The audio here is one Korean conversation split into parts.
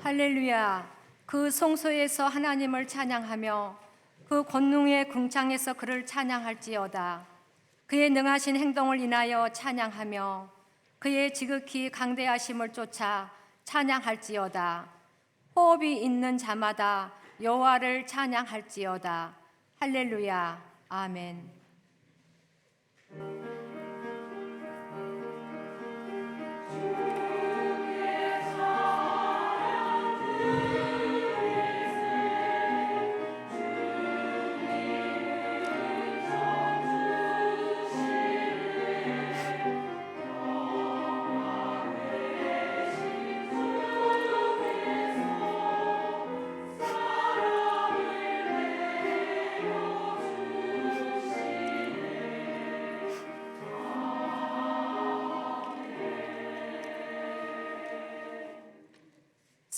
할렐루야. 그 성소에서 하나님을 찬양하며 그 권능의 궁창에서 그를 찬양할지어다. 그의 능하신 행동을 인하여 찬양하며 그의 지극히 강대하심을 쫓아 찬양할지어다. 호흡이 있는 자마다 여호와를 찬양할지어다. 할렐루야. 아멘.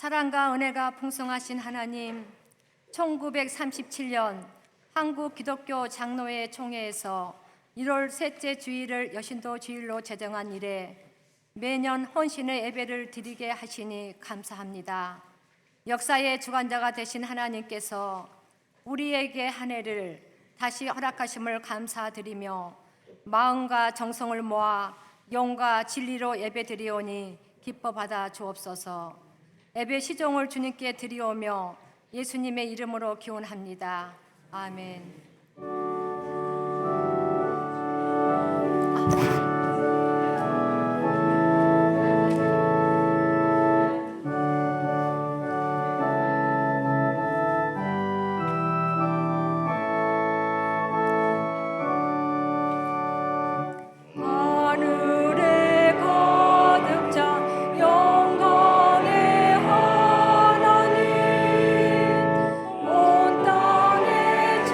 사랑과 은혜가 풍성하신 하나님, 1937년 한국 기독교 장로회 총회에서 1월 셋째 주일을 여신도 주일로 제정한 이래 매년 헌신의 예배를 드리게 하시니 감사합니다. 역사의 주관자가 되신 하나님께서 우리에게 한 해를 다시 허락하심을 감사드리며 마음과 정성을 모아 영과 진리로 예배드리오니 기뻐 받아 주옵소서. 예배 시종을 주님께 드리오며 예수님의 이름으로 기원합니다. 아멘. 온 땅의 주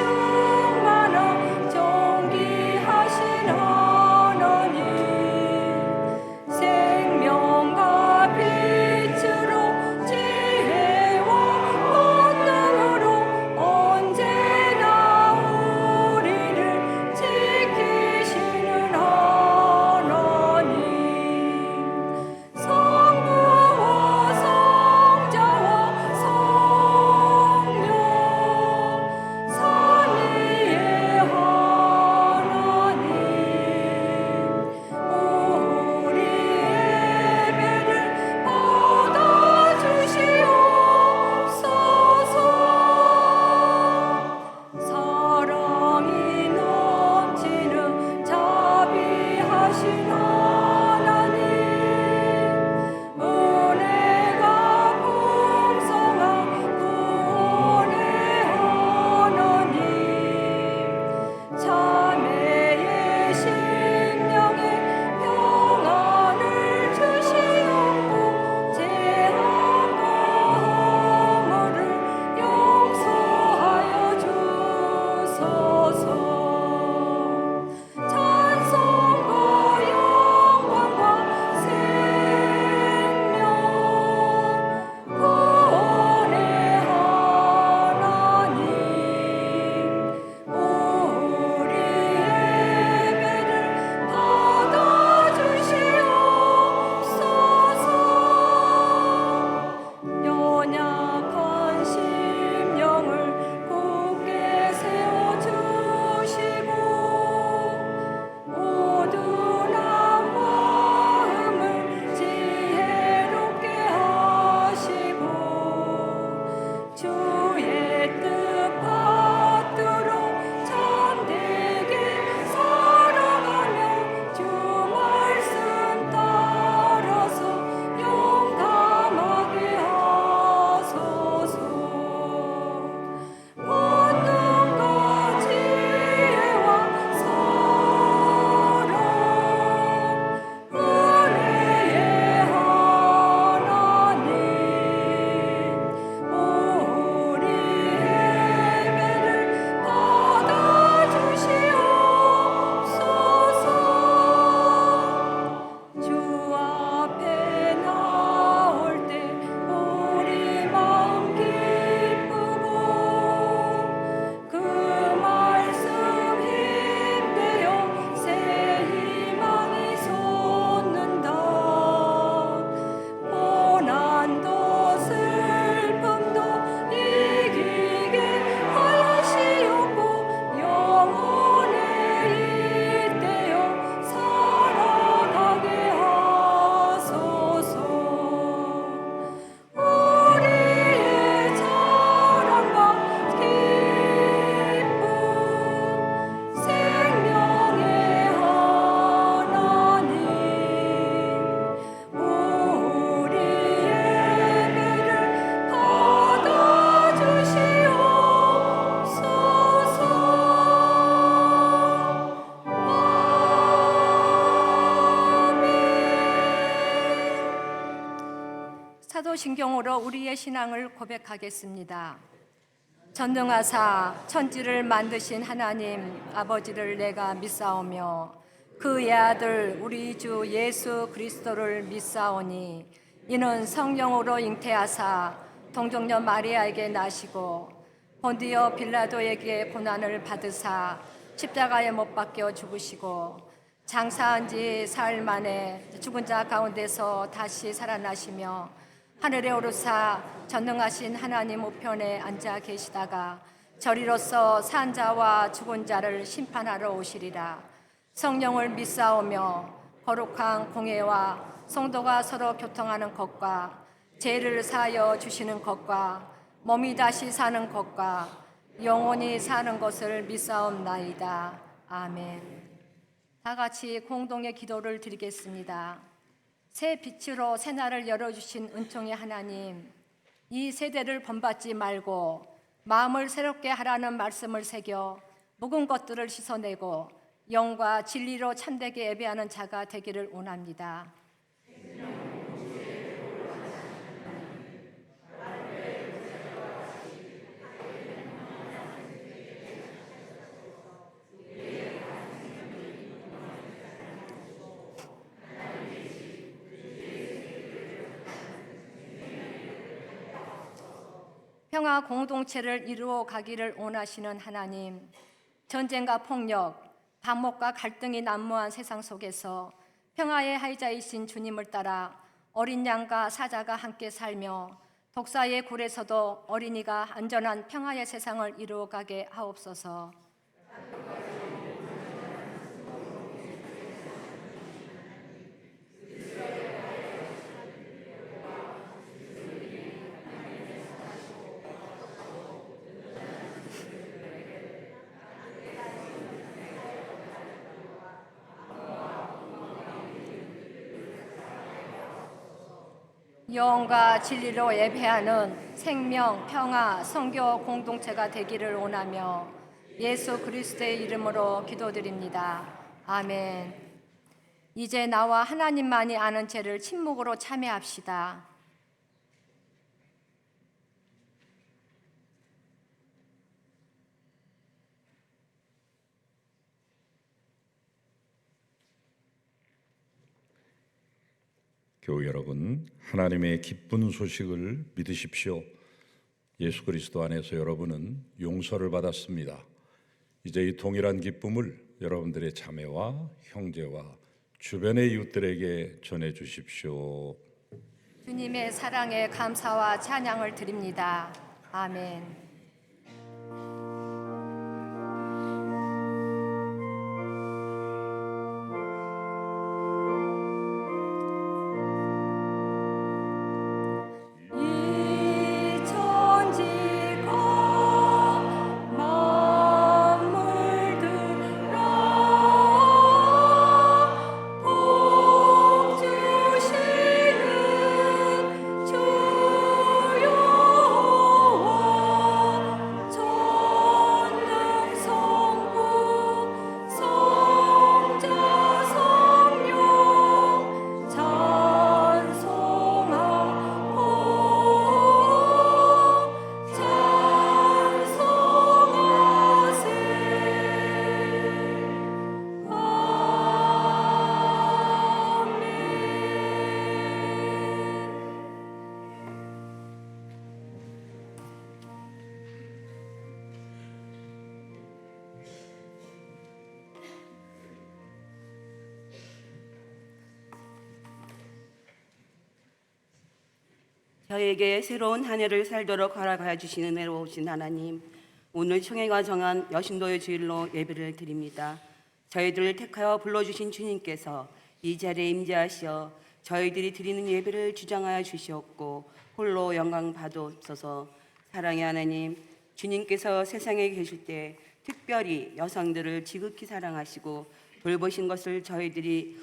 사도신경으로 우리의 신앙을 고백하겠습니다. 전능하사 천지를 만드신 하나님 아버지를 내가 믿사오며 그의 아들 우리 주 예수 그리스도를 믿사오니 이는 성령으로 잉태하사 동정녀 마리아에게 나시고 본디오 빌라도에게 고난을 받으사 십자가에 못 박혀 죽으시고 장사한 지 사흘 만에 죽은 자 가운데서 다시 살아나시며 하늘에 오르사 전능하신 하나님 우편에 앉아 계시다가 저리로서 산 자와 죽은 자를 심판하러 오시리라. 성령을 믿사오며 거룩한 공회와 성도가 서로 교통하는 것과 죄를 사하여 주시는 것과 몸이 다시 사는 것과 영원히 사는 것을 믿사옵나이다. 아멘. 다 같이 공동의 기도를 드리겠습니다. 새 빛으로 새날을 열어주신 은총의 하나님, 이 세대를 본받지 말고 마음을 새롭게 하라는 말씀을 새겨 묵은 것들을 씻어내고 영과 진리로 참되게 예배하는 자가 되기를 원합니다. 평화 공동체를 이루어 가기를 원하시는 하나님, 전쟁과 폭력, 반목과 갈등이 난무한 세상 속에서 평화의 하이자이신 주님을 따라 어린 양과 사자가 함께 살며 독사의 굴에서도 어린이가 안전한 평화의 세상을 이루어 가게 하옵소서. 영과 진리로 예배하는 생명, 평화, 성교 공동체가 되기를 원하며 예수 그리스도의 이름으로 기도드립니다. 아멘. 이제 나와 하나님만이 아는 죄를 침묵으로 참회합시다. 교우 여러분, 하나님의 기쁜 소식을 믿으십시오. 예수 그리스도 안에서 여러분은 용서를 받았습니다. 이제 이 동일한 기쁨을 여러분들의 자매와 형제와 주변의 이웃들에게 전해 주십시오. 주님의 사랑에 감사와 찬양을 드립니다. 아멘. 저에게 새로운 한 해를 살도록 허락하여 주시는 은혜로우신 하나님, 오늘 총회가 정한 여신도의 주일로 예배를 드립니다. 저희들을 택하여 불러주신 주님께서 이 자리에 임재하시어 저희들이 드리는 예배를 주장하여 주시옵고 홀로 영광 받으옵소서. 사랑의 하나님, 주님께서 세상에 계실 때 특별히 여성들을 지극히 사랑하시고 돌보신 것을 저희들이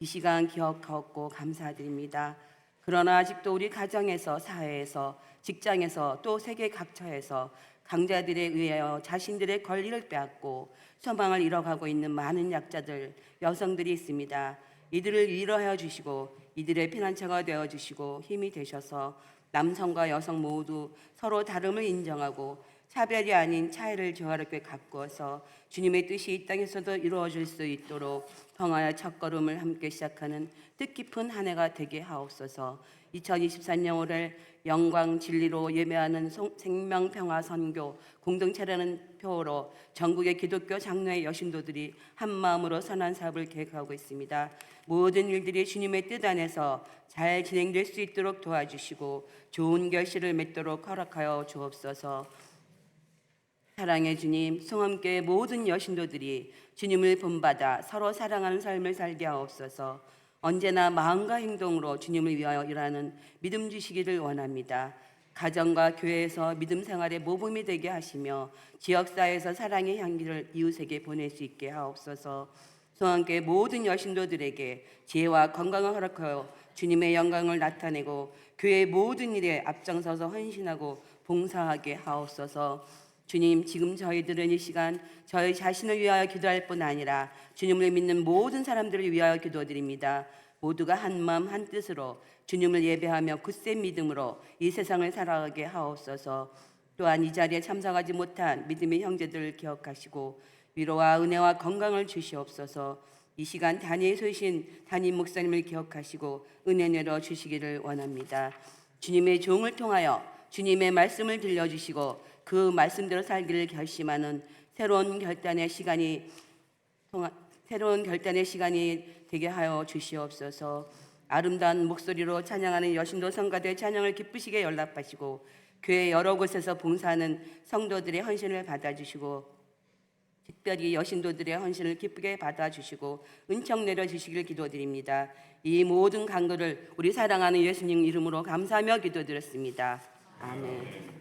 이 시간 기억하옵고 감사드립니다. 그러나 아직도 우리 가정에서, 사회에서, 직장에서, 또 세계 각처에서 강자들에 의하여 자신들의 권리를 빼앗고 소망을 잃어가고 있는 많은 약자들, 여성들이 있습니다. 이들을 위로하여 주시고 이들의 피난처가 되어주시고 힘이 되셔서 남성과 여성 모두 서로 다름을 인정하고 차별이 아닌 차이를 조화롭게 가꾸어서 주님의 뜻이 이 땅에서도 이루어질 수 있도록 평화의 첫걸음을 함께 시작하는 뜻깊은 한 해가 되게 하옵소서. 2024년 5월 영광 진리로 예배하는 생명평화 선교 공동체라는 표어로 전국의 기독교 장로의 여신도들이 한마음으로 선한 사업을 계획하고 있습니다. 모든 일들이 주님의 뜻 안에서 잘 진행될 수 있도록 도와주시고 좋은 결실을 맺도록 허락하여 주옵소서. 사랑의 주님, 성함교회 모든 여신도들이 주님을 본받아 서로 사랑하는 삶을 살게 하옵소서. 언제나 마음과 행동으로 주님을 위하여 일하는 믿음 주시기를 원합니다. 가정과 교회에서 믿음 생활의 모범이 되게 하시며 지역사회에서 사랑의 향기를 이웃에게 보낼 수 있게 하옵소서. 성함교회 모든 여신도들에게 지혜와 건강을 허락하여 주님의 영광을 나타내고 교회의 모든 일에 앞장서서 헌신하고 봉사하게 하옵소서. 주님, 지금 저희들은 이 시간 저희 자신을 위하여 기도할 뿐 아니라 주님을 믿는 모든 사람들을 위하여 기도드립니다. 모두가 한 마음 한 뜻으로 주님을 예배하며 굳센 믿음으로 이 세상을 살아가게 하옵소서. 또한 이 자리에 참석하지 못한 믿음의 형제들을 기억하시고 위로와 은혜와 건강을 주시옵소서. 이 시간 단위의 소신 담임 목사님을 기억하시고 은혜 내려 주시기를 원합니다. 주님의 종을 통하여 주님의 말씀을 들려주시고 그 말씀대로 살기를 결심하는 새로운 결단의 시간이 되게 하여 주시옵소서. 아름다운 목소리로 찬양하는 여신도 성가대 찬양을 기쁘시게 연락하시고 교회 여러 곳에서 봉사하는 성도들의 헌신을 받아주시고 특별히 여신도들의 헌신을 기쁘게 받아주시고 은총 내려주시길 기도드립니다. 이 모든 간구를 우리 사랑하는 예수님 이름으로 감사하며 기도드렸습니다. 아멘.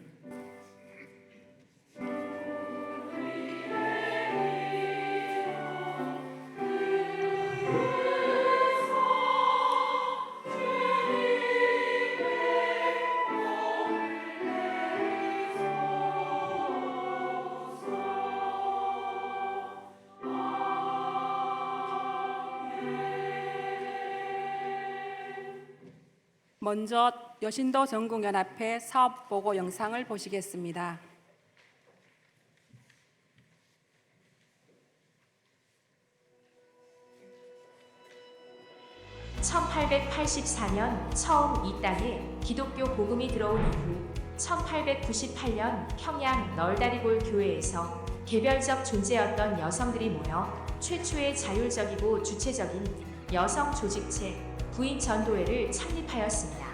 먼저 여신도 전국연합회 사업보고 영상을 보시겠습니다. (1884년) 처음 이 땅에 기독교 복음이 들어온 이후 1898년 평양 널다리골 교회에서 개별적 존재였던 여성들이 모여 최초의 자율적이고 주체적인 여성 조직체 부인전도회를 창립하였습니다.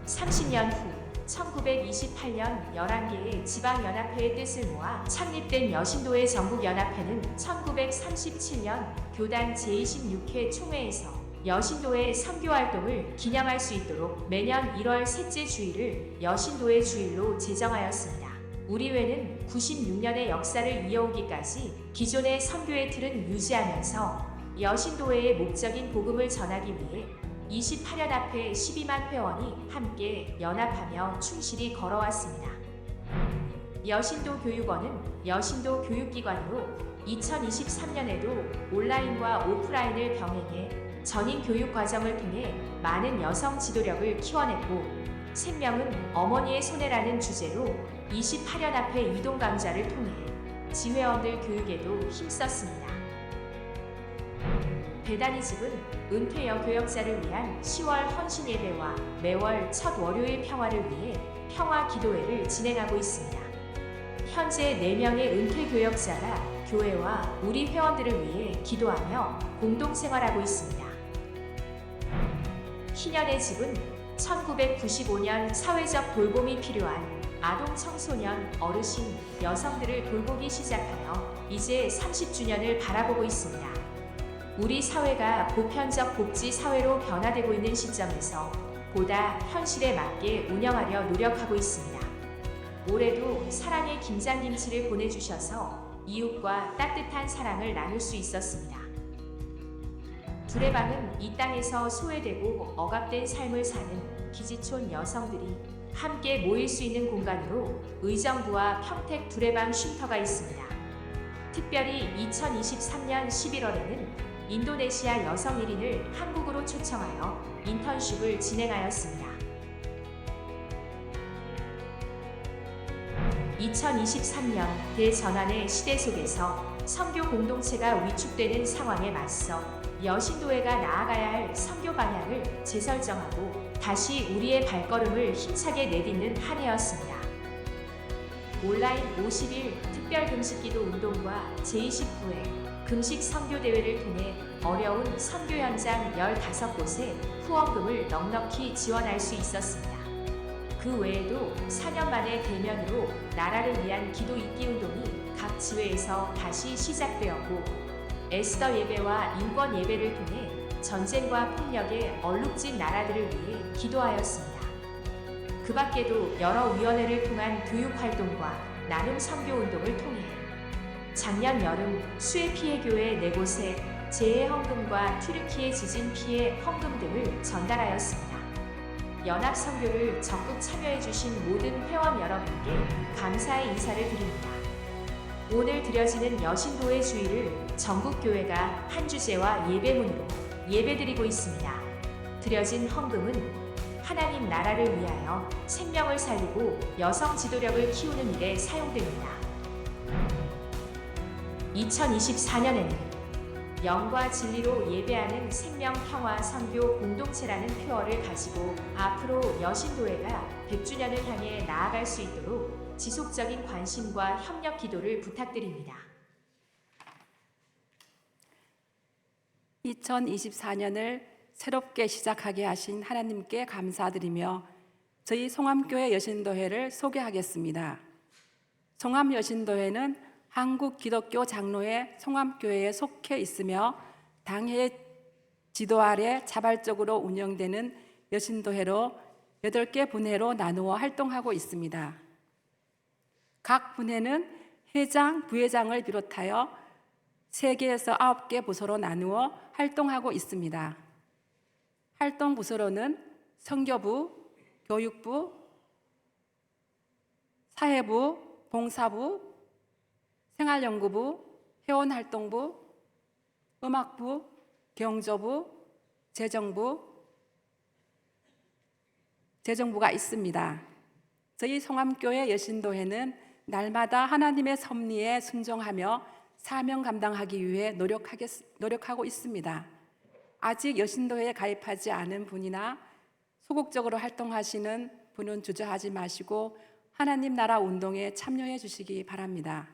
30년 후 1928년 11개의 지방연합회의 뜻을 모아 창립된 여신도회 전국연합회는 1937년 교단 제26회 총회에서 여신도회 선교활동을 기념할 수 있도록 매년 1월 셋째 주일을 여신도회 주일로 제정하였습니다. 우리회는 96년의 역사를 이어오기까지 기존의 선교의 틀은 유지하면서 여신도회의 목적인 복음을 전하기 위해 28연합회 12만 회원이 함께 연합하며 충실히 걸어왔습니다. 여신도 교육원은 여신도 교육기관으로 2023년에도 온라인과 오프라인을 병행해 전인 교육 과정을 통해 많은 여성 지도력을 키워냈고 생명은 어머니의 손에라는 주제로 28연합회 이동 강좌를 통해 지회원들 교육에도 힘썼습니다. 배단이집은 은퇴 여교역자를 위한 10월 헌신 예배와 매월 첫 월요일 평화를 위해 평화 기도회를 진행하고 있습니다. 현재 4명의 은퇴 교역자가 교회와 우리 회원들을 위해 기도하며 공동생활하고 있습니다. 희년의 집은 1995년 사회적 돌봄이 필요한 아동, 청소년, 어르신, 여성들을 돌보기 시작하여 이제 30주년을 바라보고 있습니다. 우리 사회가 보편적 복지 사회로 변화되고 있는 시점에서 보다 현실에 맞게 운영하려 노력하고 있습니다. 올해도 사랑의 김장김치를 보내주셔서 이웃과 따뜻한 사랑을 나눌 수 있었습니다. 두레방은 이 땅에서 소외되고 억압된 삶을 사는 기지촌 여성들이 함께 모일 수 있는 공간으로 의정부와 평택 두레방 쉼터가 있습니다. 특별히 2023년 11월에는 인도네시아 여성 1인을 한국으로 초청하여 인턴십을 진행하였습니다. 2023년 대전환의 시대 속에서 선교 공동체가 위축되는 상황에 맞서 여신도회가 나아가야 할 선교 방향을 재설정하고 다시 우리의 발걸음을 힘차게 내딛는 한 해였습니다. 온라인 50일 특별 금식기도 운동과 제29회 금식 선교 대회를 통해 어려운 선교 현장 15곳에 후원금을 넉넉히 지원할 수 있었습니다. 그 외에도 4년 만에 대면으로 나라를 위한 기도 읽기 운동이 각 지회에서 다시 시작되었고, 에스더 예배와 인권 예배를 통해 전쟁과 폭력에 얼룩진 나라들을 위해 기도하였습니다. 그 밖에도 여러 위원회를 통한 교육 활동과 나눔 선교 운동을 통해 작년 여름 수해 피해 교회 4곳에 재해 헌금과 튀르키예 지진 피해 헌금 등을 전달하였습니다. 연합 선교를 적극 참여해 주신 모든 회원 여러분께 감사의 인사를 드립니다. 오늘 드려지는 여신도의 주일을 전국 교회가 한 주제와 예배문으로 예배드리고 있습니다. 드려진 헌금은 하나님 나라를 위하여 생명을 살리고 여성 지도력을 키우는 일에 사용됩니다. 2024년에는 영과 진리로 예배하는 생명평화 선교 공동체라는 표어를 가지고 앞으로 여신도회가 100주년을 향해 나아갈 수 있도록 지속적인 관심과 협력 기도를 부탁드립니다. 2024년을 새롭게 시작하게 하신 하나님께 감사드리며 저희 송암교회 여신도회를 소개하겠습니다. 송암여신도회는 한국 기독교 장로회 송암교회에 속해 있으며 당회 지도 아래 자발적으로 운영되는 여신도회로 8개 분회로 나누어 활동하고 있습니다. 각 분회는 회장, 부회장을 비롯하여 3개에서 9개 부서로 나누어 활동하고 있습니다. 활동 부서로는 선교부, 교육부, 사회부, 봉사부, 생활연구부, 회원활동부, 음악부, 경조부, 재정부가 있습니다. 저희 송암교회 여신도회는 날마다 하나님의 섭리에 순종하며 사명 감당하기 위해 노력하고 있습니다. 아직 여신도회에 가입하지 않은 분이나 소극적으로 활동하시는 분은 주저하지 마시고 하나님 나라 운동에 참여해 주시기 바랍니다.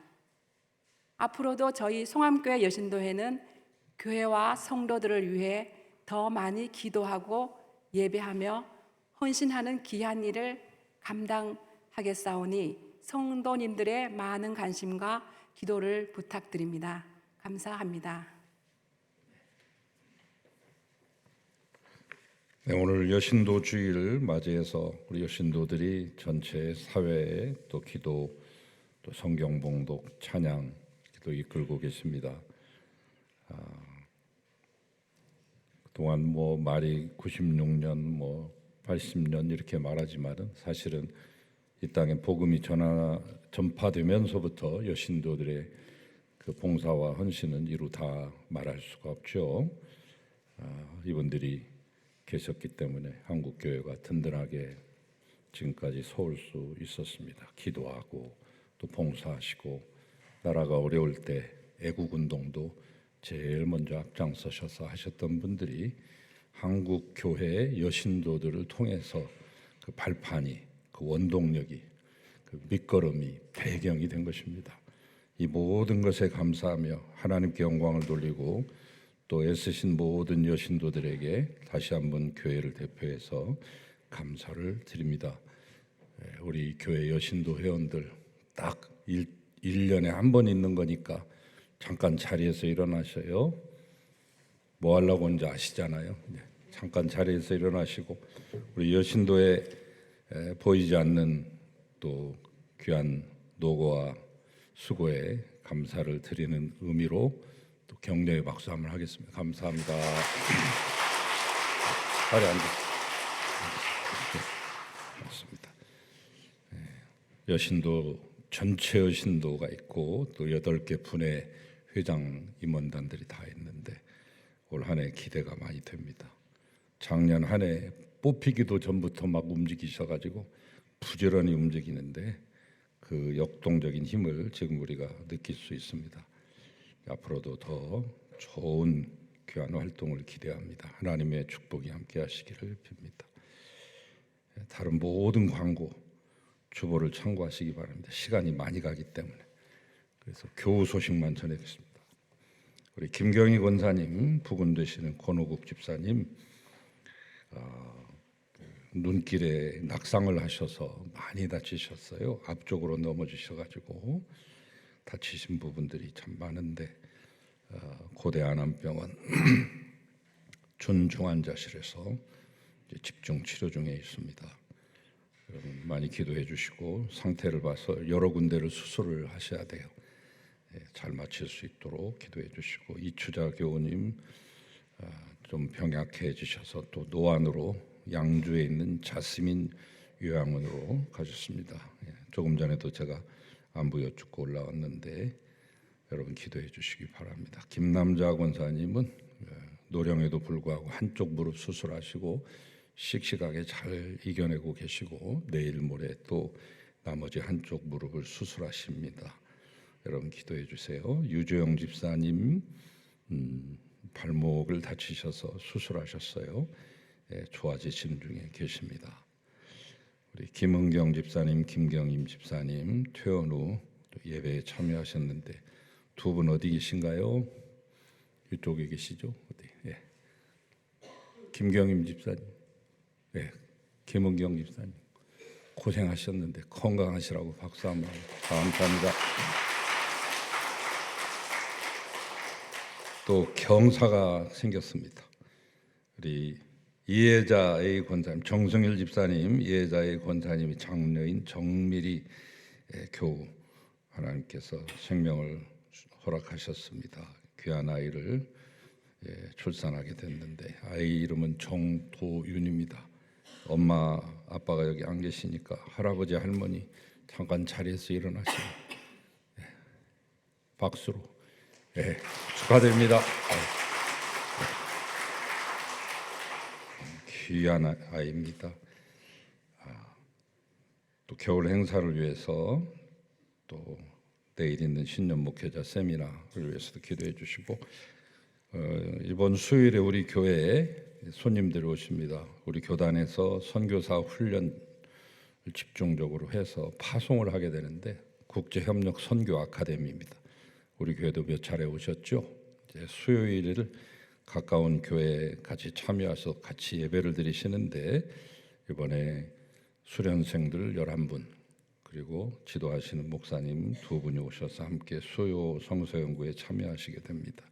앞으로도 저희 송암교회 여신도회는 교회와 성도들을 위해 더 많이 기도하고 예배하며 헌신하는 귀한 일을 감당하겠사오니 성도님들의 많은 관심과 기도를 부탁드립니다. 감사합니다. 네, 오늘 여신도 주일을 맞이해서 우리 여신도들이 전체 사회에 또 기도, 또 성경 봉독, 찬양 또 이끌고 계십니다. 그동안 뭐 말이 96년, 80년 이렇게 말하지만은 사실은 이 땅에 복음이 전파되면서부터 여신도들의 그 봉사와 헌신은 이루 다 말할 수가 없죠. 이분들이 계셨기 때문에 한국 교회가 든든하게 지금까지 서올 수 있었습니다. 기도하고 또 봉사하시고 나라가 어려울 때 애국 운동도 제일 먼저 앞장서셔서 하셨던 분들이 한국 교회의 여신도들을 통해서 그 발판이, 그 원동력이, 그 밑거름이, 배경이 된 것입니다. 이 모든 것에 감사하며 하나님께 영광을 돌리고 또 애쓰신 모든 여신도들에게 다시 한번 교회를 대표해서 감사를 드립니다. 우리 교회 여신도 회원들 딱 1년에 한 번 있는 거니까 잠깐 자리에서 일어나셔요. 뭐 하려고 온지 아시잖아요. 잠깐 자리에서 일어나시고 우리 여신도에 보이지 않는 또 귀한 노고와 수고에 감사를 드리는 의미로 또 격려의 박수 한번 하겠습니다. 감사합니다. 자리 앉으세요. 맞습니다. 여신도 전체 여신도가 있고 또 8개 분의 회장 임원단들이 다 있는데 올 한 해 기대가 많이 됩니다. 작년 한 해 뽑히기도 전부터 막 움직이셔가지고 부지런히 움직이는데 그 역동적인 힘을 지금 우리가 느낄 수 있습니다. 앞으로도 더 좋은 귀한 활동을 기대합니다. 하나님의 축복이 함께하시기를 빕니다. 다른 모든 광고 주보를 참고하시기 바랍니다. 시간이 많이 가기 때문에. 그래서 교우 소식만 전해드리겠습니다. 우리 김경희 권사님, 부군 되시는 권호국 집사님 눈길에 낙상을 하셔서 많이 다치셨어요. 앞쪽으로 넘어지셔가지고 다치신 부분들이 참 많은데 고대 안암병원 준중환자실에서 집중 치료 중에 있습니다. 여러분 많이 기도해 주시고 상태를 봐서 여러 군데를 수술을 하셔야 돼요. 잘 마칠 수 있도록 기도해 주시고 이추자 교우님 좀 병약해지셔서 또 노안으로 양주에 있는 자스민 요양원으로 가셨습니다. 조금 전에도 제가 안부 여쭙고 올라왔는데 여러분 기도해 주시기 바랍니다. 김남자 권사님은 노령에도 불구하고 한쪽 무릎 수술하시고 씩씩하게 잘 이겨내고 계시고 내일 모레 또 나머지 한쪽 무릎을 수술하십니다. 여러분 기도해 주세요. 유조영 집사님 발목을 다치셔서 수술하셨어요. 좋아지시는 중에 계십니다. 우리 김은경 집사님, 김경임 집사님 퇴원 후 예배에 참여하셨는데 두 분 어디 계신가요? 이쪽에 계시죠? 어디? 예. 김경임 집사님, 예. 김은경 집사님 고생하셨는데 건강하시라고 박수 한번. 감사합니다. 또 경사가 생겼습니다. 우리 이혜자 A 권사님, 정승일 집사님, 이혜자 A 권사님이 장녀인 정미리 교우 하나님께서 생명을 허락하셨습니다. 귀한 아이를 출산하게 됐는데 아이 이름은 정도윤입니다. 엄마 아빠가 여기 안 계시니까 할아버지 할머니 잠깐 자리에서 일어나시고 박수로 축하드립니다. 귀한 아이입니다. 또 겨울 행사를 위해서 또 내일 있는 신년 목회자 세미나를 위해서도 기도해 주시고 이번 수요일에 우리 교회에 손님들이 오십니다. 우리 교단에서 선교사 훈련을 집중적으로 해서 파송을 하게 되는데 국제협력 선교 아카데미입니다. 우리 교회도 몇 차례 오셨죠? 이제 수요일을 가까운 교회에 같이 참여해서 같이 예배를 드리시는데 이번에 수련생들 11분 그리고 지도하시는 목사님 2분이 오셔서 함께 수요 성서연구에 참여하시게 됩니다.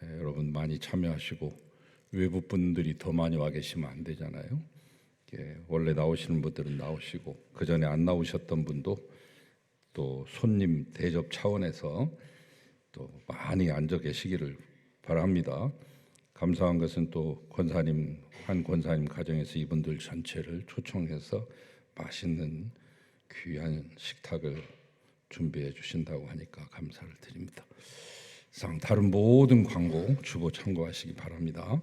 여러분 많이 참여하시고 외부 분들이 더 많이 와 계시면 안 되잖아요. 원래 나오시는 분들은 나오시고 그 전에 안 나오셨던 분도 또 손님 대접 차원에서 또 많이 앉아 계시기를 바랍니다. 감사한 것은 또 권사님 한 권사님 가정에서 이분들 전체를 초청해서 맛있는 귀한 식탁을 준비해 주신다고 하니까 감사를 드립니다. 다른 모든 광고 주보 참고하시기 바랍니다.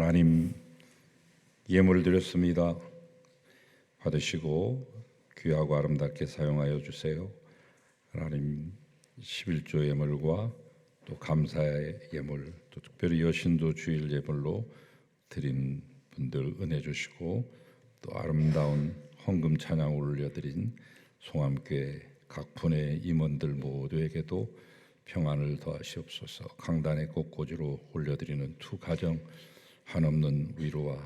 하나님, 예물을 드렸습니다. 받으시고 귀하고 아름답게 사용하여 주세요. 하나님, 11조 예물과 또 감사의 예물, 또 특별히 여신도 주일 예물로 드린 분들 은혜 주시고, 또 아름다운 헌금 찬양 올려드린 송암교회 각 분의 임원들 모두에게도 평안을 더하시옵소서. 강단의 꽃꽂이로 올려드리는 두 가정 한없는 위로와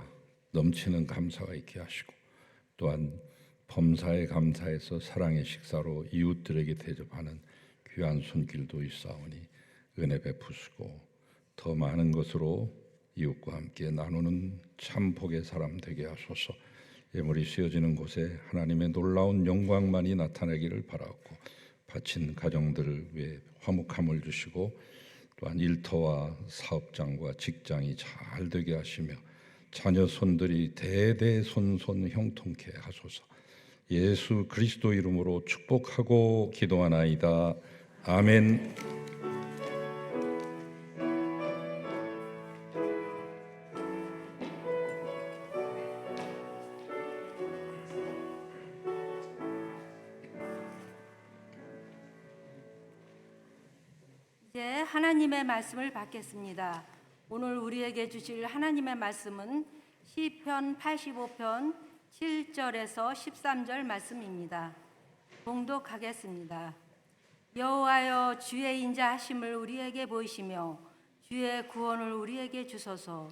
넘치는 감사가 있게 하시고, 또한 범사에 감사해서 사랑의 식사로 이웃들에게 대접하는 귀한 손길도 있사오니 은혜 베푸시고, 더 많은 것으로 이웃과 함께 나누는 참 복의 사람 되게 하소서. 예물이 씌어지는 곳에 하나님의 놀라운 영광만이 나타나기를 바라고, 바친 가정들을 위해 화목함을 주시고, 또한 일터와 사업장과 직장이 잘 되게 하시며 자녀 손들이 대대손손 형통케 하소서. 예수 그리스도 이름으로 축복하고 기도하나이다. 아멘. 이제 하나님의 말씀을 받겠습니다. 오늘 우리에게 주실 하나님의 말씀은 시편 85편 7절에서 13절 말씀입니다. 봉독하겠습니다. 여호와여, 주의 인자하심을 우리에게 보이시며 주의 구원을 우리에게 주소서.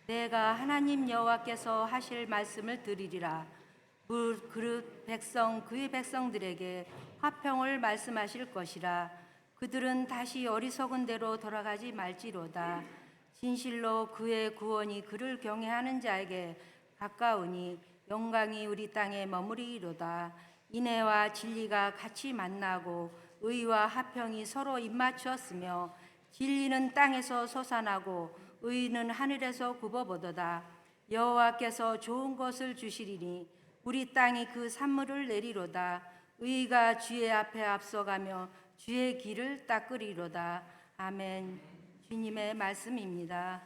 내가 하나님 여호와께서 하실 말씀을 들으리라. 물 그릇 백성 그의 백성들에게 화평을 말씀하실 것이라. 그들은 다시 어리석은 대로 돌아가지 말지로다. 진실로 그의 구원이 그를 경외하는 자에게 가까우니 영광이 우리 땅에 머무리리로다. 인애와 진리가 같이 만나고 의와 화평이 서로 입맞추었으며 진리는 땅에서 솟아나고 의는 하늘에서 굽어보도다. 여호와께서 좋은 것을 주시리니 우리 땅이 그 산물을 내리로다. 의가 주의 앞에 앞서가며 주의 길을 닦으리로다. 아멘. 주님의 말씀입니다.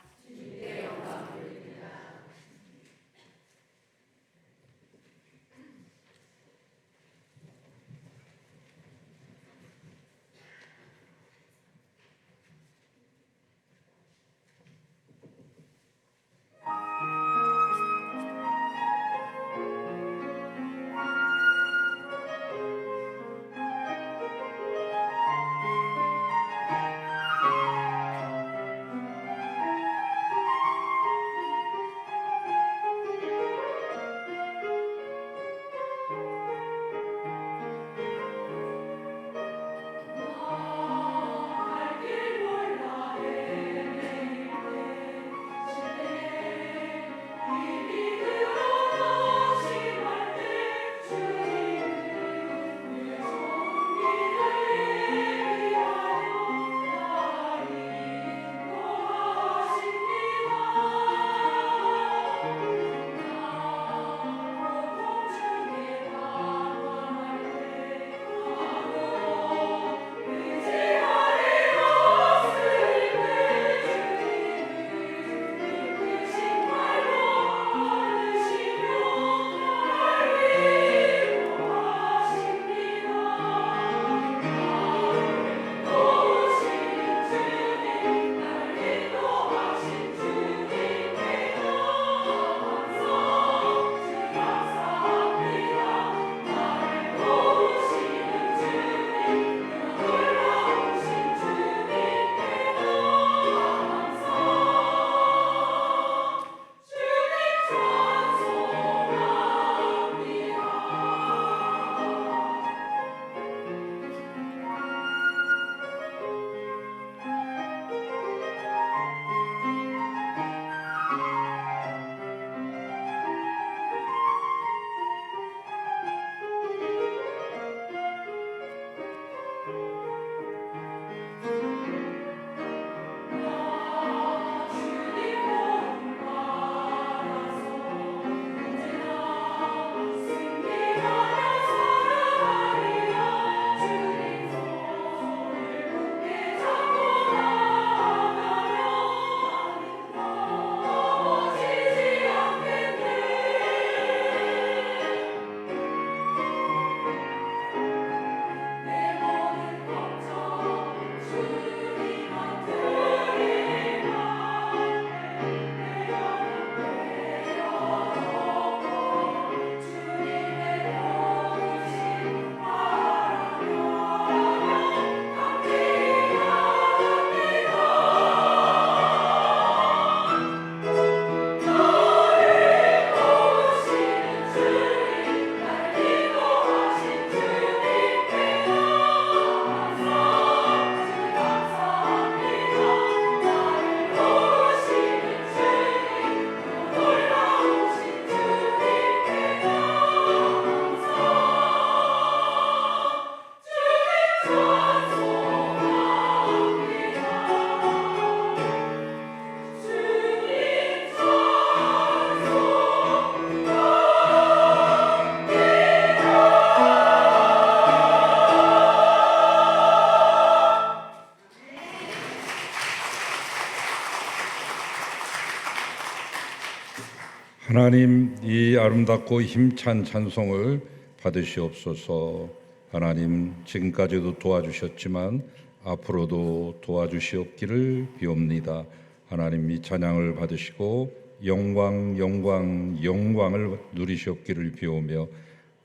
하나님, 이 아름답고 힘찬 찬송을 받으시옵소서. 하나님, 지금까지도 도와주셨지만 앞으로도 도와주시옵기를 비옵니다. 하나님, 이 찬양을 받으시고 영광, 영광, 영광을 누리시옵기를 비오며,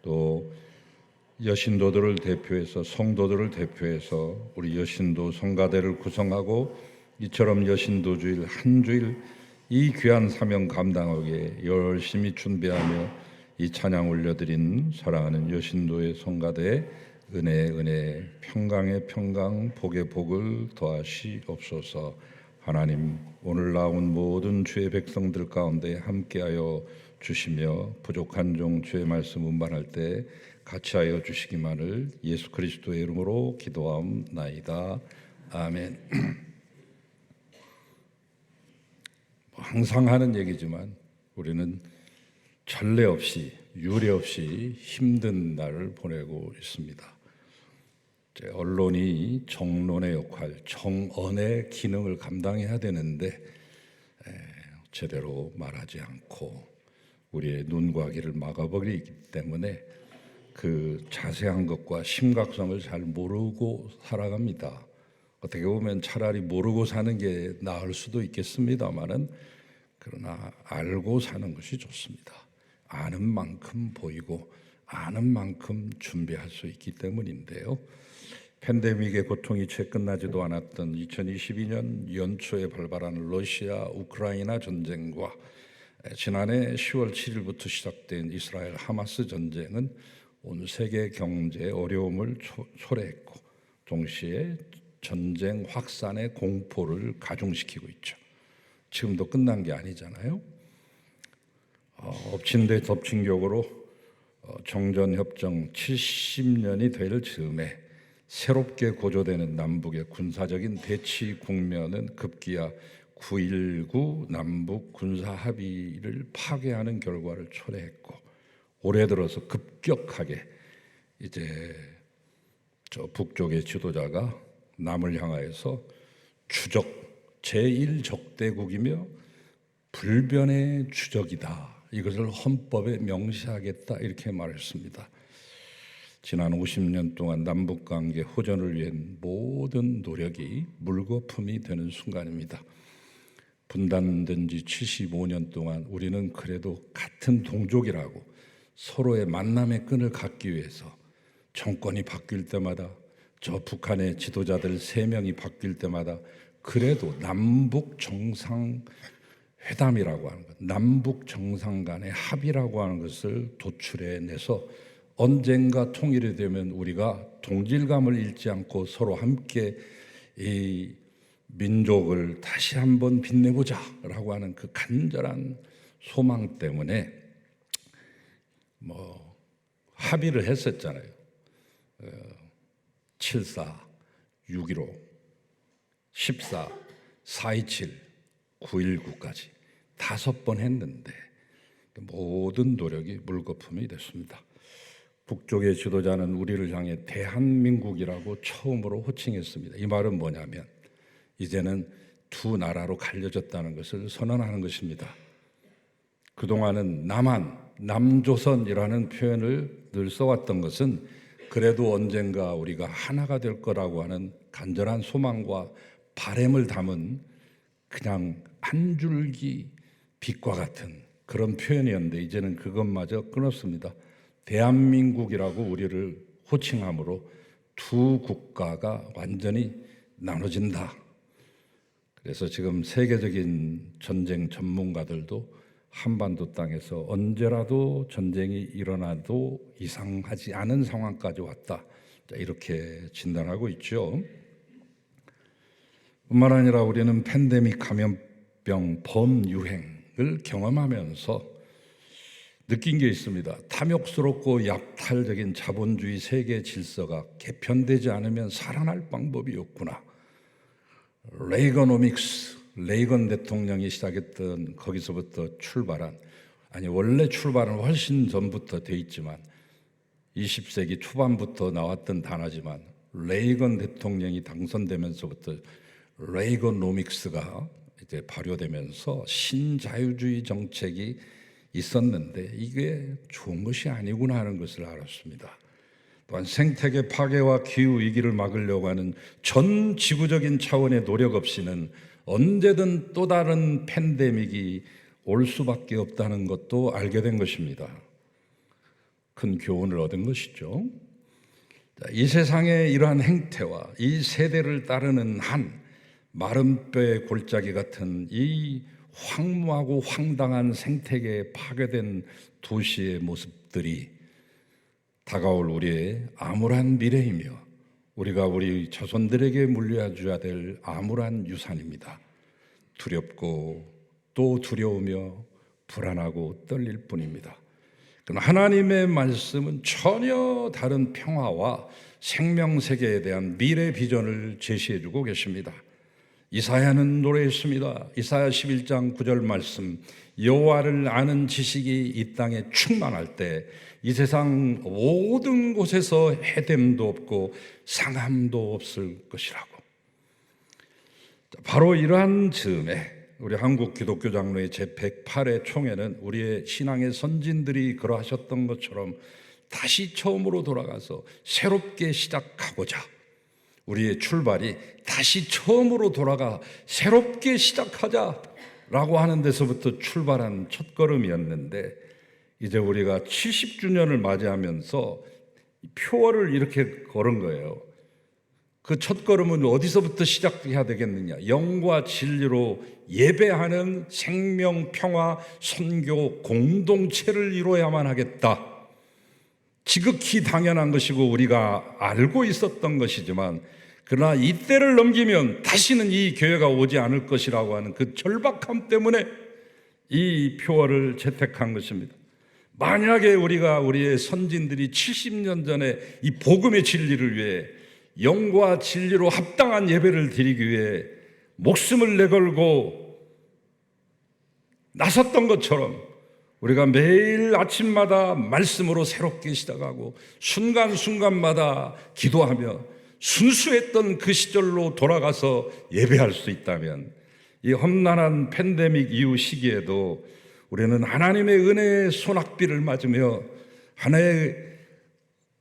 또 여신도들을 대표해서, 성도들을 대표해서 우리 여신도 성가대를 구성하고 이처럼 여신도주일 한 주일 이 귀한 사명 감당하기에 열심히 준비하며 이 찬양 올려드린 사랑하는 여신도의 성가대에 은혜, 평강의 평강, 복의 복을 더하시옵소서. 하나님, 오늘 나온 모든 주의 백성들 가운데 함께하여 주시며 부족한 종 주의 말씀 운반할 때 같이 하여 주시기만을 예수 그리스도의 이름으로 기도하옵나이다. 아멘. 항상 하는 얘기지만 우리는 전례 없이, 유례 없이 힘든 날을 보내고 있습니다. 언론이 정론의 역할, 정언의 기능을 감당해야 되는데 제대로 말하지 않고 우리의 눈과 귀를 막아버리기 때문에 그 자세한 것과 심각성을 잘 모르고 살아갑니다. 어떻게 보면 차라리 모르고 사는 게 나을 수도 있겠습니다만은, 그러나 알고 사는 것이 좋습니다. 아는 만큼 보이고 아는 만큼 준비할 수 있기 때문인데요. 팬데믹의 고통이 채 끝나지도 않았던 2022년 연초에 발발한 러시아 우크라이나 전쟁과 지난해 10월 7일부터 시작된 이스라엘 하마스 전쟁은 온 세계 경제에 어려움을 초래했고 동시에 전쟁 확산의 공포를 가중시키고 있죠. 지금도 끝난 게 아니잖아요. 엎친 데 덮친 격으로 정전협정 70년이 될 즈음에 새롭게 고조되는 남북의 군사적인 대치 국면은 급기야 9.19 남북 군사 합의를 파괴하는 결과를 초래했고, 올해 들어서 급격하게 이제 저 북쪽의 지도자가 남을 향하여서 추적 제1적대국이며 불변의 주적이다, 이것을 헌법에 명시하겠다, 이렇게 말했습니다. 지난 50년 동안 남북관계 호전을 위한 모든 노력이 물거품이 되는 순간입니다. 분단된 지 75년 동안 우리는 그래도 같은 동족이라고 서로의 만남의 끈을 갖기 위해서 정권이 바뀔 때마다, 저 북한의 지도자들 3명이 바뀔 때마다 그래도 남북 정상회담이라고 하는 것, 남북 정상 간의 합의라고 하는 것을 도출해내서 언젠가 통일이 되면 우리가 동질감을 잃지 않고 서로 함께 이 민족을 다시 한번 빛내보자라고 하는 그 간절한 소망 때문에 합의를 했었잖아요. 7.4, 6.15, 14, 4.27, 9.19까지 5번 했는데 모든 노력이 물거품이 됐습니다. 북쪽의 지도자는 우리를 향해 대한민국이라고 처음으로 호칭했습니다. 이 말은 뭐냐면 이제는 두 나라로 갈려졌다는 것을 선언하는 것입니다. 그동안은 남한, 남조선이라는 표현을 늘 써왔던 것은 그래도 언젠가 우리가 하나가 될 거라고 하는 간절한 소망과 바람을 담은 그냥 한 줄기 빛과 같은 그런 표현이었는데, 이제는 그것마저 끊었습니다. 대한민국이라고 우리를 호칭함으로 두 국가가 완전히 나눠진다. 그래서 지금 세계적인 전쟁 전문가들도 한반도 땅에서 언제라도 전쟁이 일어나도 이상하지 않은 상황까지 왔다, 이렇게 진단하고 있죠. 뿐만 아니라 우리는 팬데믹 감염병 범유행을 경험하면서 느낀 게 있습니다. 탐욕스럽고 약탈적인 자본주의 세계 질서가 개편되지 않으면 살아날 방법이 없구나. 레이거노믹스, 레이건 대통령이 시작했던 거기서부터 출발한, 아니 원래 출발은 훨씬 전부터 돼 있지만 20세기 초반부터 나왔던 단어지만 레이건 대통령이 당선되면서부터 레이거노믹스가 이제 발효되면서 신자유주의 정책이 있었는데 이게 좋은 것이 아니구나 하는 것을 알았습니다. 또한 생태계 파괴와 기후 위기를 막으려고 하는 전 지구적인 차원의 노력 없이는 언제든 또 다른 팬데믹이 올 수밖에 없다는 것도 알게 된 것입니다. 큰 교훈을 얻은 것이죠. 이 세상의 이러한 행태와 이 세대를 따르는 한 마른 뼈의 골짜기 같은 이 황무하고 황당한 생태계에 파괴된 도시의 모습들이 다가올 우리의 암울한 미래이며 우리가 우리 자손들에게 물려줘야 될 암울한 유산입니다. 두렵고 또 두려우며 불안하고 떨릴 뿐입니다. 그러나 하나님의 말씀은 전혀 다른 평화와 생명세계에 대한 미래 비전을 제시해주고 계십니다. 이사야는 노래했습니다. 이사야 11장 9절 말씀, 여호와를 아는 지식이 이 땅에 충만할 때 이 세상 모든 곳에서 해됨도 없고 상함도 없을 것이라고. 바로 이러한 즈음에 우리 한국 기독교 장로회 제108회 총회는 우리의 신앙의 선진들이 그러하셨던 것처럼 다시 처음으로 돌아가서 새롭게 시작하고자, 우리의 출발이 다시 처음으로 돌아가 새롭게 시작하자라고 하는 데서부터 출발한 첫걸음이었는데, 이제 우리가 70주년을 맞이하면서 표어를 이렇게 걸은 거예요. 그 첫걸음은 어디서부터 시작해야 되겠느냐? 영과 진리로 예배하는 생명, 평화, 선교 공동체를 이루어야만 하겠다. 지극히 당연한 것이고 우리가 알고 있었던 것이지만, 그러나 이때를 넘기면 다시는 이 교회가 오지 않을 것이라고 하는 그 절박함 때문에 이 표어를 채택한 것입니다. 만약에 우리의 선진들이 70년 전에 이 복음의 진리를 위해 영과 진리로 합당한 예배를 드리기 위해 목숨을 내걸고 나섰던 것처럼 우리가 매일 아침마다 말씀으로 새롭게 시작하고 순간순간마다 기도하며 순수했던 그 시절로 돌아가서 예배할 수 있다면, 이 험난한 팬데믹 이후 시기에도 우리는 하나님의 은혜의 손학비를 맞으며 하나의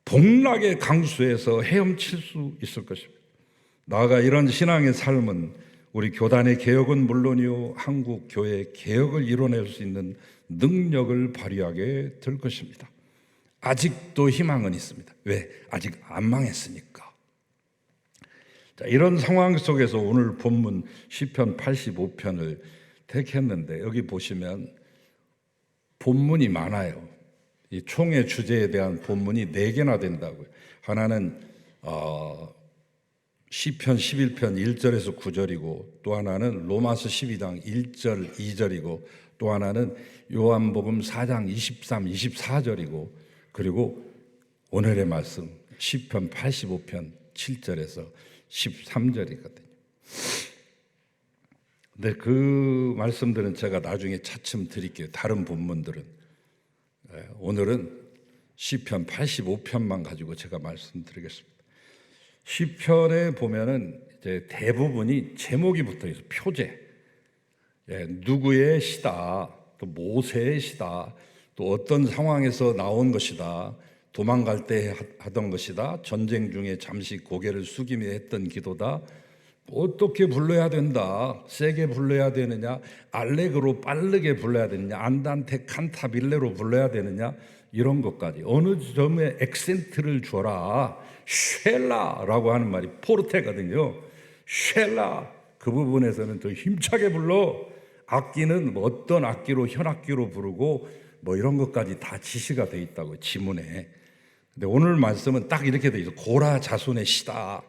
복락의 강수에서 헤엄칠 수 있을 것입니다. 나아가 이런 신앙의 삶은 우리 교단의 개혁은 물론이요, 한국 교회의 개혁을 이뤄낼 수 있는 능력을 발휘하게 될 것입니다. 아직도 희망은 있습니다. 왜? 아직 안 망했으니까. 자, 이런 상황 속에서 오늘 본문 시편 85편을 택했는데, 여기 보시면 본문이 많아요. 이 총회 주제에 대한 본문이 4개나 된다고요. 하나는 시편 11편 1절에서 9절이고, 또 하나는 로마서 12장 1절 2절이고, 또 하나는 요한복음 4장 23, 24절이고, 그리고 오늘의 말씀 시편 85편 7절에서 13절이거든요. 근데 그 말씀들은 제가 나중에 차츰 드릴게요. 다른 본문들은. 오늘은 시편 85편만 가지고 제가 말씀드리겠습니다. 시편에 보면은 이제 대부분이 제목이 붙어 있어요. 표제. 누구의 시다, 또 모세의 시다, 또 어떤 상황에서 나온 것이다, 도망갈 때 하던 것이다, 전쟁 중에 잠시 고개를 숙이며 했던 기도다, 어떻게 불러야 된다, 세게 불러야 되느냐, 알레그로 빠르게 불러야 되느냐, 안단테 칸타빌레로 불러야 되느냐, 이런 것까지 어느 점에 액센트를 줘라. 쉘라라고 하는 말이 포르테거든요. 쉘라, 그 부분에서는 더 힘차게 불러. 악기는 뭐 어떤 악기로, 현악기로 부르고 뭐 이런 것까지 다 지시가 돼 있다고, 지문에. 근데 오늘 말씀은 딱 이렇게 돼 있어. 고라 자손의 시다.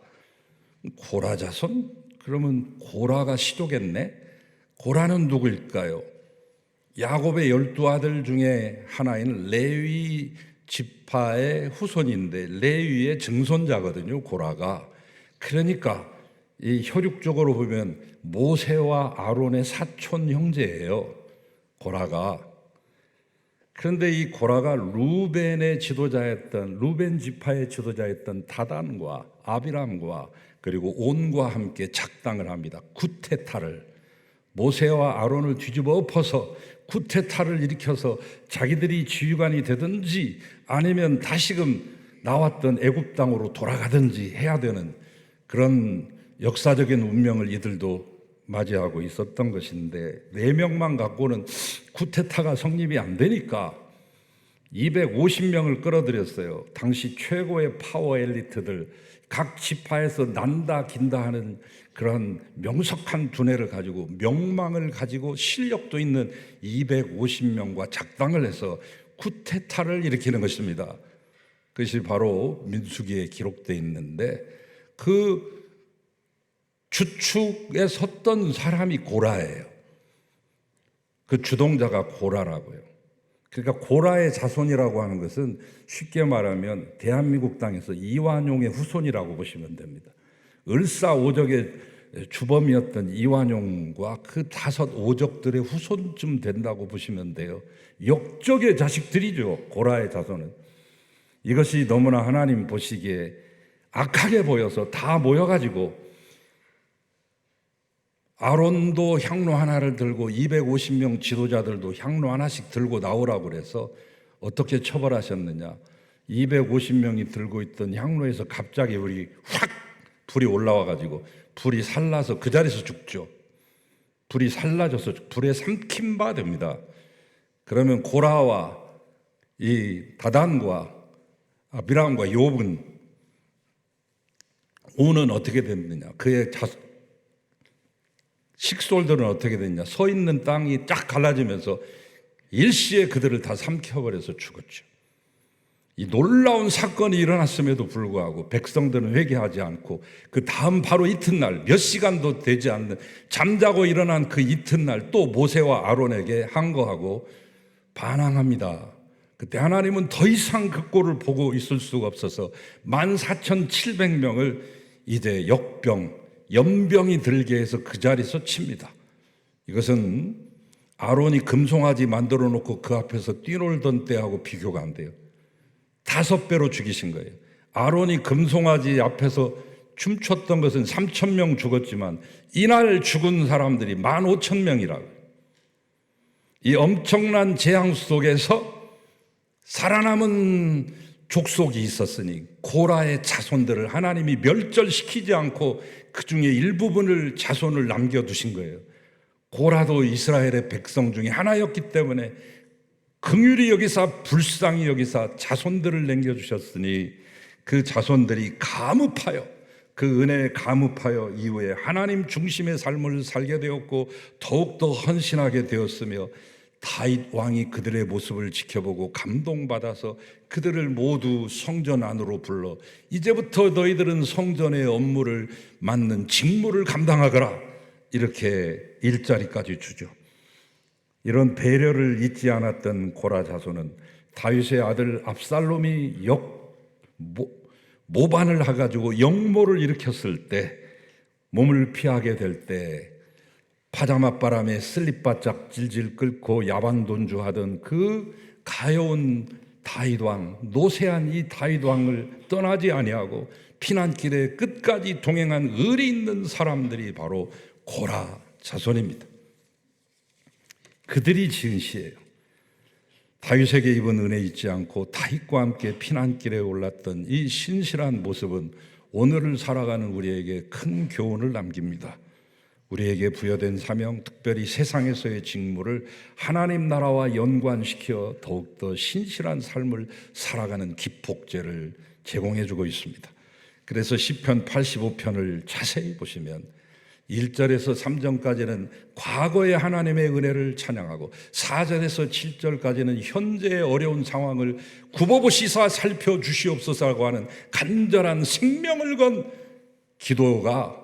고라 자손? 그러면 고라가 시도겠네? 고라는 누구일까요? 야곱의 12아들 중에 하나인 레위 지파의 후손인데 레위의 증손자거든요, 고라가. 그러니까 이 혈육적으로 보면 모세와 아론의 사촌 형제예요, 고라가. 그런데 이 고라가 루벤의 지도자였던, 루벤 지파의 지도자였던 다단과 아비람과 그리고 온과 함께 작당을 합니다. 구테타를, 모세와 아론을 뒤집어 엎어서 쿠데타를 일으켜서 자기들이 지휘관이 되든지 아니면 다시금 나왔던 애굽 땅으로 돌아가든지 해야 되는 그런 역사적인 운명을 이들도 맞이하고 있었던 것인데 4명만 갖고는 쿠데타가 성립이 안 되니까 250명을 끌어들였어요. 당시 최고의 파워 엘리트들, 각 지파에서 난다 긴다 하는 그런 명석한 두뇌를 가지고 명망을 가지고 실력도 있는 250명과 작당을 해서 쿠데타를 일으키는 것입니다. 그것이 바로 민수기에 기록되어 있는데 그 주축에 섰던 사람이 고라예요. 그 주동자가 고라라고요. 그러니까 고라의 자손이라고 하는 것은 쉽게 말하면 대한민국 땅에서 이완용의 후손이라고 보시면 됩니다. 을사오적의 주범이었던 이완용과 그 5 오적들의 후손쯤 된다고 보시면 돼요. 역적의 자식들이죠, 고라의 자손은. 이것이 너무나 하나님 보시기에 악하게 보여서 다 모여가지고 아론도 향로 하나를 들고 250명 지도자들도 향로 하나씩 들고 나오라고 그래서 어떻게 처벌하셨느냐. 250명이 들고 있던 향로에서 갑자기 불이 올라와가지고 불이 살라서 그 자리에서 죽죠. 불이 살라져서 불에 삼킨 바 됩니다. 그러면 고라와 이 다단과 아비람과 욥은 오는 어떻게 됐느냐. 그의 식솔들은 어떻게 됐냐. 서 있는 땅이 쫙 갈라지면서 일시에 그들을 다 삼켜버려서 죽었죠. 이 놀라운 사건이 일어났음에도 불구하고 백성들은 회개하지 않고 그 다음 바로 이튿날 몇 시간도 되지 않는 잠자고 일어난 그 이튿날 또 모세와 아론에게 항거하고 반항합니다. 그때 하나님은 더 이상 그 꼴을 보고 있을 수가 없어서 14,700명을 이제 연병이 들게 해서 그 자리에서 칩니다. 이것은 아론이 금송아지 만들어 놓고 그 앞에서 뛰놀던 때하고 비교가 안 돼요. 5배로 죽이신 거예요. 아론이 금송아지 앞에서 춤췄던 것은 3,000명 죽었지만 이날 죽은 사람들이 15,000명이라고. 이 엄청난 재앙 속에서 살아남은 족속이 있었으니 고라의 자손들을 하나님이 멸절시키지 않고 그 중에 일부분을 자손을 남겨두신 거예요. 고라도 이스라엘의 백성 중에 하나였기 때문에 긍휼히 여기사 불쌍히 여기사 자손들을 남겨주셨으니 그 자손들이 감업하여 그 은혜에 감업하여 이후에 하나님 중심의 삶을 살게 되었고 더욱더 헌신하게 되었으며 다윗 왕이 그들의 모습을 지켜보고 감동받아서 그들을 모두 성전 안으로 불러 이제부터 너희들은 성전의 업무를 맡는 직무를 감당하거라 이렇게 일자리까지 주죠. 이런 배려를 잊지 않았던 고라 자손은 다윗의 아들 압살롬이 모반을 해가지고 역모를 일으켰을 때 몸을 피하게 될 때 파자마 바람에 슬립바짝 질질 끓고 야반돈주하던 그 가여운 다윗왕, 노쇠한 이 다윗왕을 떠나지 아니하고 피난길에 끝까지 동행한 의리 있는 사람들이 바로 고라 자손입니다. 그들이 지은 시예요. 다윗에게 입은 은혜 잊지 않고 다윗과 함께 피난길에 올랐던 이 신실한 모습은 오늘을 살아가는 우리에게 큰 교훈을 남깁니다. 우리에게 부여된 사명, 특별히 세상에서의 직무를 하나님 나라와 연관시켜 더욱더 신실한 삶을 살아가는 기폭제를 제공해주고 있습니다. 그래서 시편 85편을 자세히 보시면 1절에서 3절까지는 과거의 하나님의 은혜를 찬양하고 4절에서 7절까지는 현재의 어려운 상황을 굽어보시사 살펴주시옵소서라고 하는 간절한 생명을 건 기도가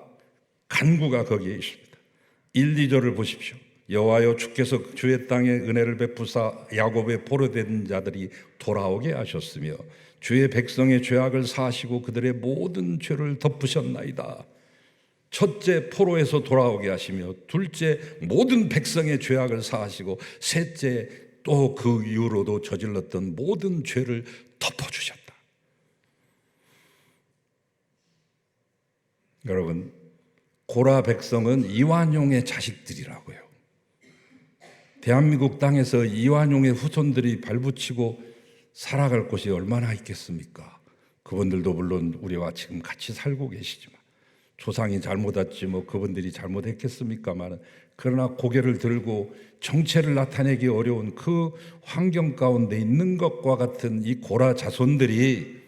간구가 거기에 있습니다. 1, 2절을 보십시오. 여호와여 주께서 주의 땅에 은혜를 베푸사 야곱의 포로된 자들이 돌아오게 하셨으며 주의 백성의 죄악을 사하시고 그들의 모든 죄를 덮으셨나이다. 첫째 포로에서 돌아오게 하시며 둘째 모든 백성의 죄악을 사하시고 셋째 또 그 이후로도 저질렀던 모든 죄를 덮어주셨다. 여러분 고라 백성은 이완용의 자식들이라고요. 대한민국 땅에서 이완용의 후손들이 발붙이고 살아갈 곳이 얼마나 있겠습니까? 그분들도 물론 우리와 지금 같이 살고 계시지만 조상이 잘못했지 뭐 그분들이 잘못했겠습니까만, 그러나 고개를 들고 정체를 나타내기 어려운 그 환경 가운데 있는 것과 같은 이 고라 자손들이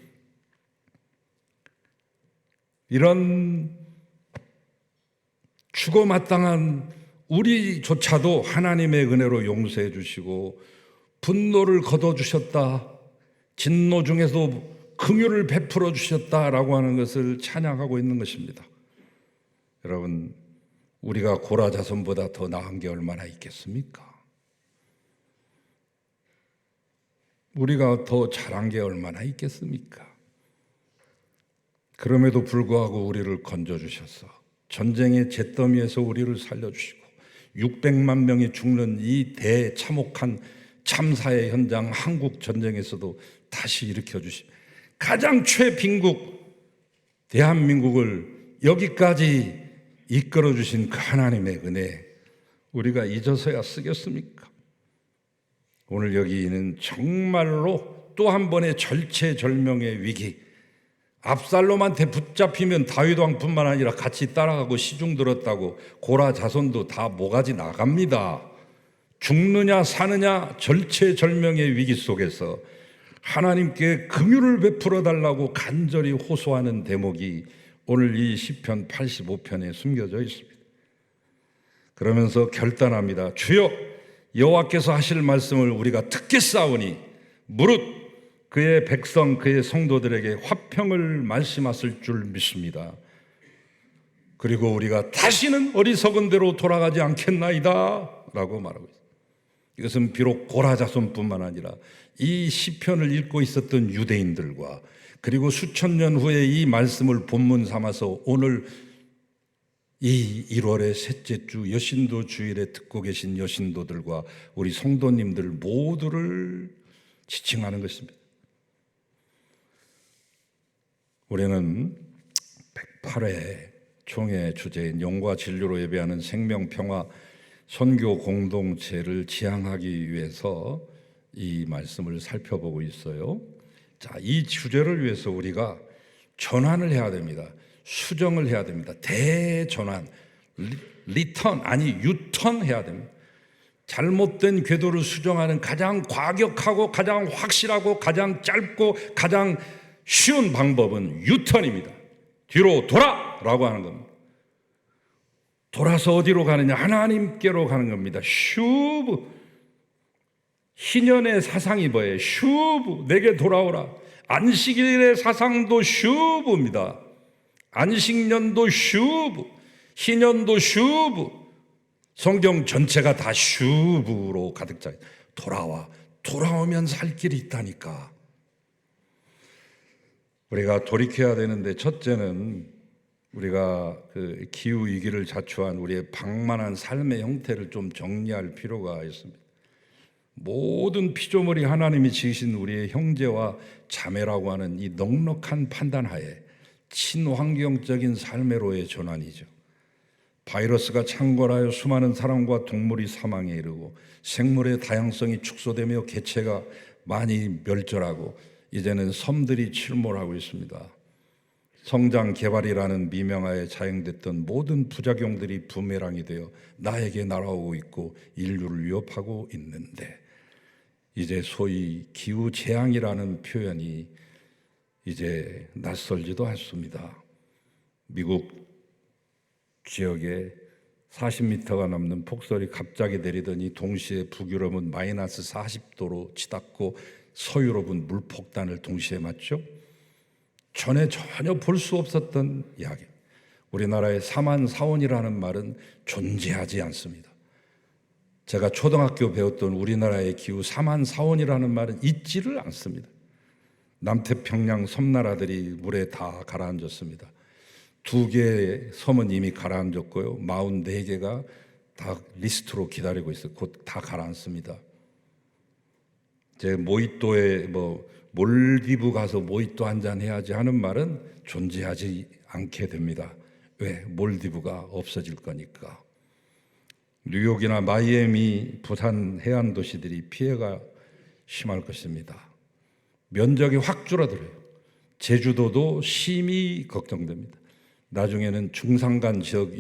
이런 죽어마땅한 우리조차도 하나님의 은혜로 용서해 주시고 분노를 거둬주셨다, 진노 중에서 긍휼을 베풀어 주셨다라고 하는 것을 찬양하고 있는 것입니다. 여러분, 우리가 고라 자손보다 더 나은 게 얼마나 있겠습니까? 우리가 더 잘한 게 얼마나 있겠습니까? 그럼에도 불구하고 우리를 건져주셔서 전쟁의 잿더미에서 우리를 살려주시고 600만 명이 죽는 이 대참혹한 참사의 현장 한국 전쟁에서도 다시 일으켜주신 가장 최빈국 대한민국을 여기까지 이끌어주신 그 하나님의 은혜, 우리가 잊어서야 쓰겠습니까? 오늘 여기는 정말로 또 한 번의 절체절명의 위기, 압살롬한테 붙잡히면 다윗 왕뿐만 아니라 같이 따라가고 시중 들었다고 고라 자손도 다 모가지 나갑니다. 죽느냐 사느냐 절체절명의 위기 속에서 하나님께 긍휼을 베풀어 달라고 간절히 호소하는 대목이 오늘 이 시편 85편에 숨겨져 있습니다. 그러면서 결단합니다. 주여, 여호와께서 하실 말씀을 우리가 듣겠사오니 무릇 그의 백성 그의 성도들에게 화평을 말씀하실 줄 믿습니다. 그리고 우리가 다시는 어리석은 대로 돌아가지 않겠나이다 라고 말하고 있습니다. 이것은 비록 고라 자손뿐만 아니라 이 시편을 읽고 있었던 유대인들과 그리고 수천 년 후에 이 말씀을 본문 삼아서 오늘 이 1월의 셋째 주 여신도 주일에 듣고 계신 여신도들과 우리 성도님들 모두를 지칭하는 것입니다. 우리는 108회 총회 주제인 영과 진리로 예배하는 생명평화 선교 공동체를 지향하기 위해서 이 말씀을 살펴보고 있어요. 자, 이 주제를 위해서 우리가 전환을 해야 됩니다. 수정을 해야 됩니다. 대전환, 리턴 아니 유턴 해야 됩니다. 잘못된 궤도를 수정하는 가장 과격하고 가장 확실하고 가장 짧고 가장 쉬운 방법은 유턴입니다. 뒤로 돌아라고 하는 겁니다. 돌아서 어디로 가느냐? 하나님께로 가는 겁니다. 슈브, 희년의 사상이 뭐예요? 슈브, 내게 돌아오라. 안식일의 사상도 슈브입니다. 안식년도 슈브, 희년도 슈브, 성경 전체가 다 슈브로 가득 차 있어요. 돌아와, 돌아오면 살 길이 있다니까. 우리가 돌이켜야 되는데, 첫째는 우리가 그 기후 위기를 자초한 우리의 방만한 삶의 형태를 좀 정리할 필요가 있습니다. 모든 피조물이 하나님이 지으신 우리의 형제와 자매라고 하는 이 넉넉한 판단하에 친환경적인 삶의로의 전환이죠. 바이러스가 창궐하여 수많은 사람과 동물이 사망에 이르고 생물의 다양성이 축소되며 개체가 많이 멸절하고 이제는 섬들이 출몰하고 있습니다. 성장 개발이라는 미명하에 자행됐던 모든 부작용들이 부메랑이 되어 나에게 날아오고 있고 인류를 위협하고 있는데, 이제 소위 기후재앙이라는 표현이 이제 낯설지도 않습니다. 미국 지역에 40m가 넘는 폭설이 갑자기 내리더니 동시에 북유럽은 마이너스 40도로 치닫고 서유럽은 물폭탄을 동시에 맞죠. 전에 전혀 볼 수 없었던 이야기. 우리나라의 사만사원이라는 말은 존재하지 않습니다. 제가 초등학교 배웠던 우리나라의 기후 사만사원이라는 말은 있지를 않습니다. 남태평양 섬나라들이 물에 다 가라앉았습니다. 2개의 섬은 이미 가라앉았고요. 44개가 다 리스트로 기다리고 있어요. 곧 다 가라앉습니다. 제 모히또에 몰디브 가서 모히또 한잔 해야지 하는 말은 존재하지 않게 됩니다. 왜? 몰디브가 없어질 거니까. 뉴욕이나 마이애미, 부산 해안 도시들이 피해가 심할 것입니다. 면적이 확 줄어들어요. 제주도도 심히 걱정됩니다. 나중에는 중산간 지역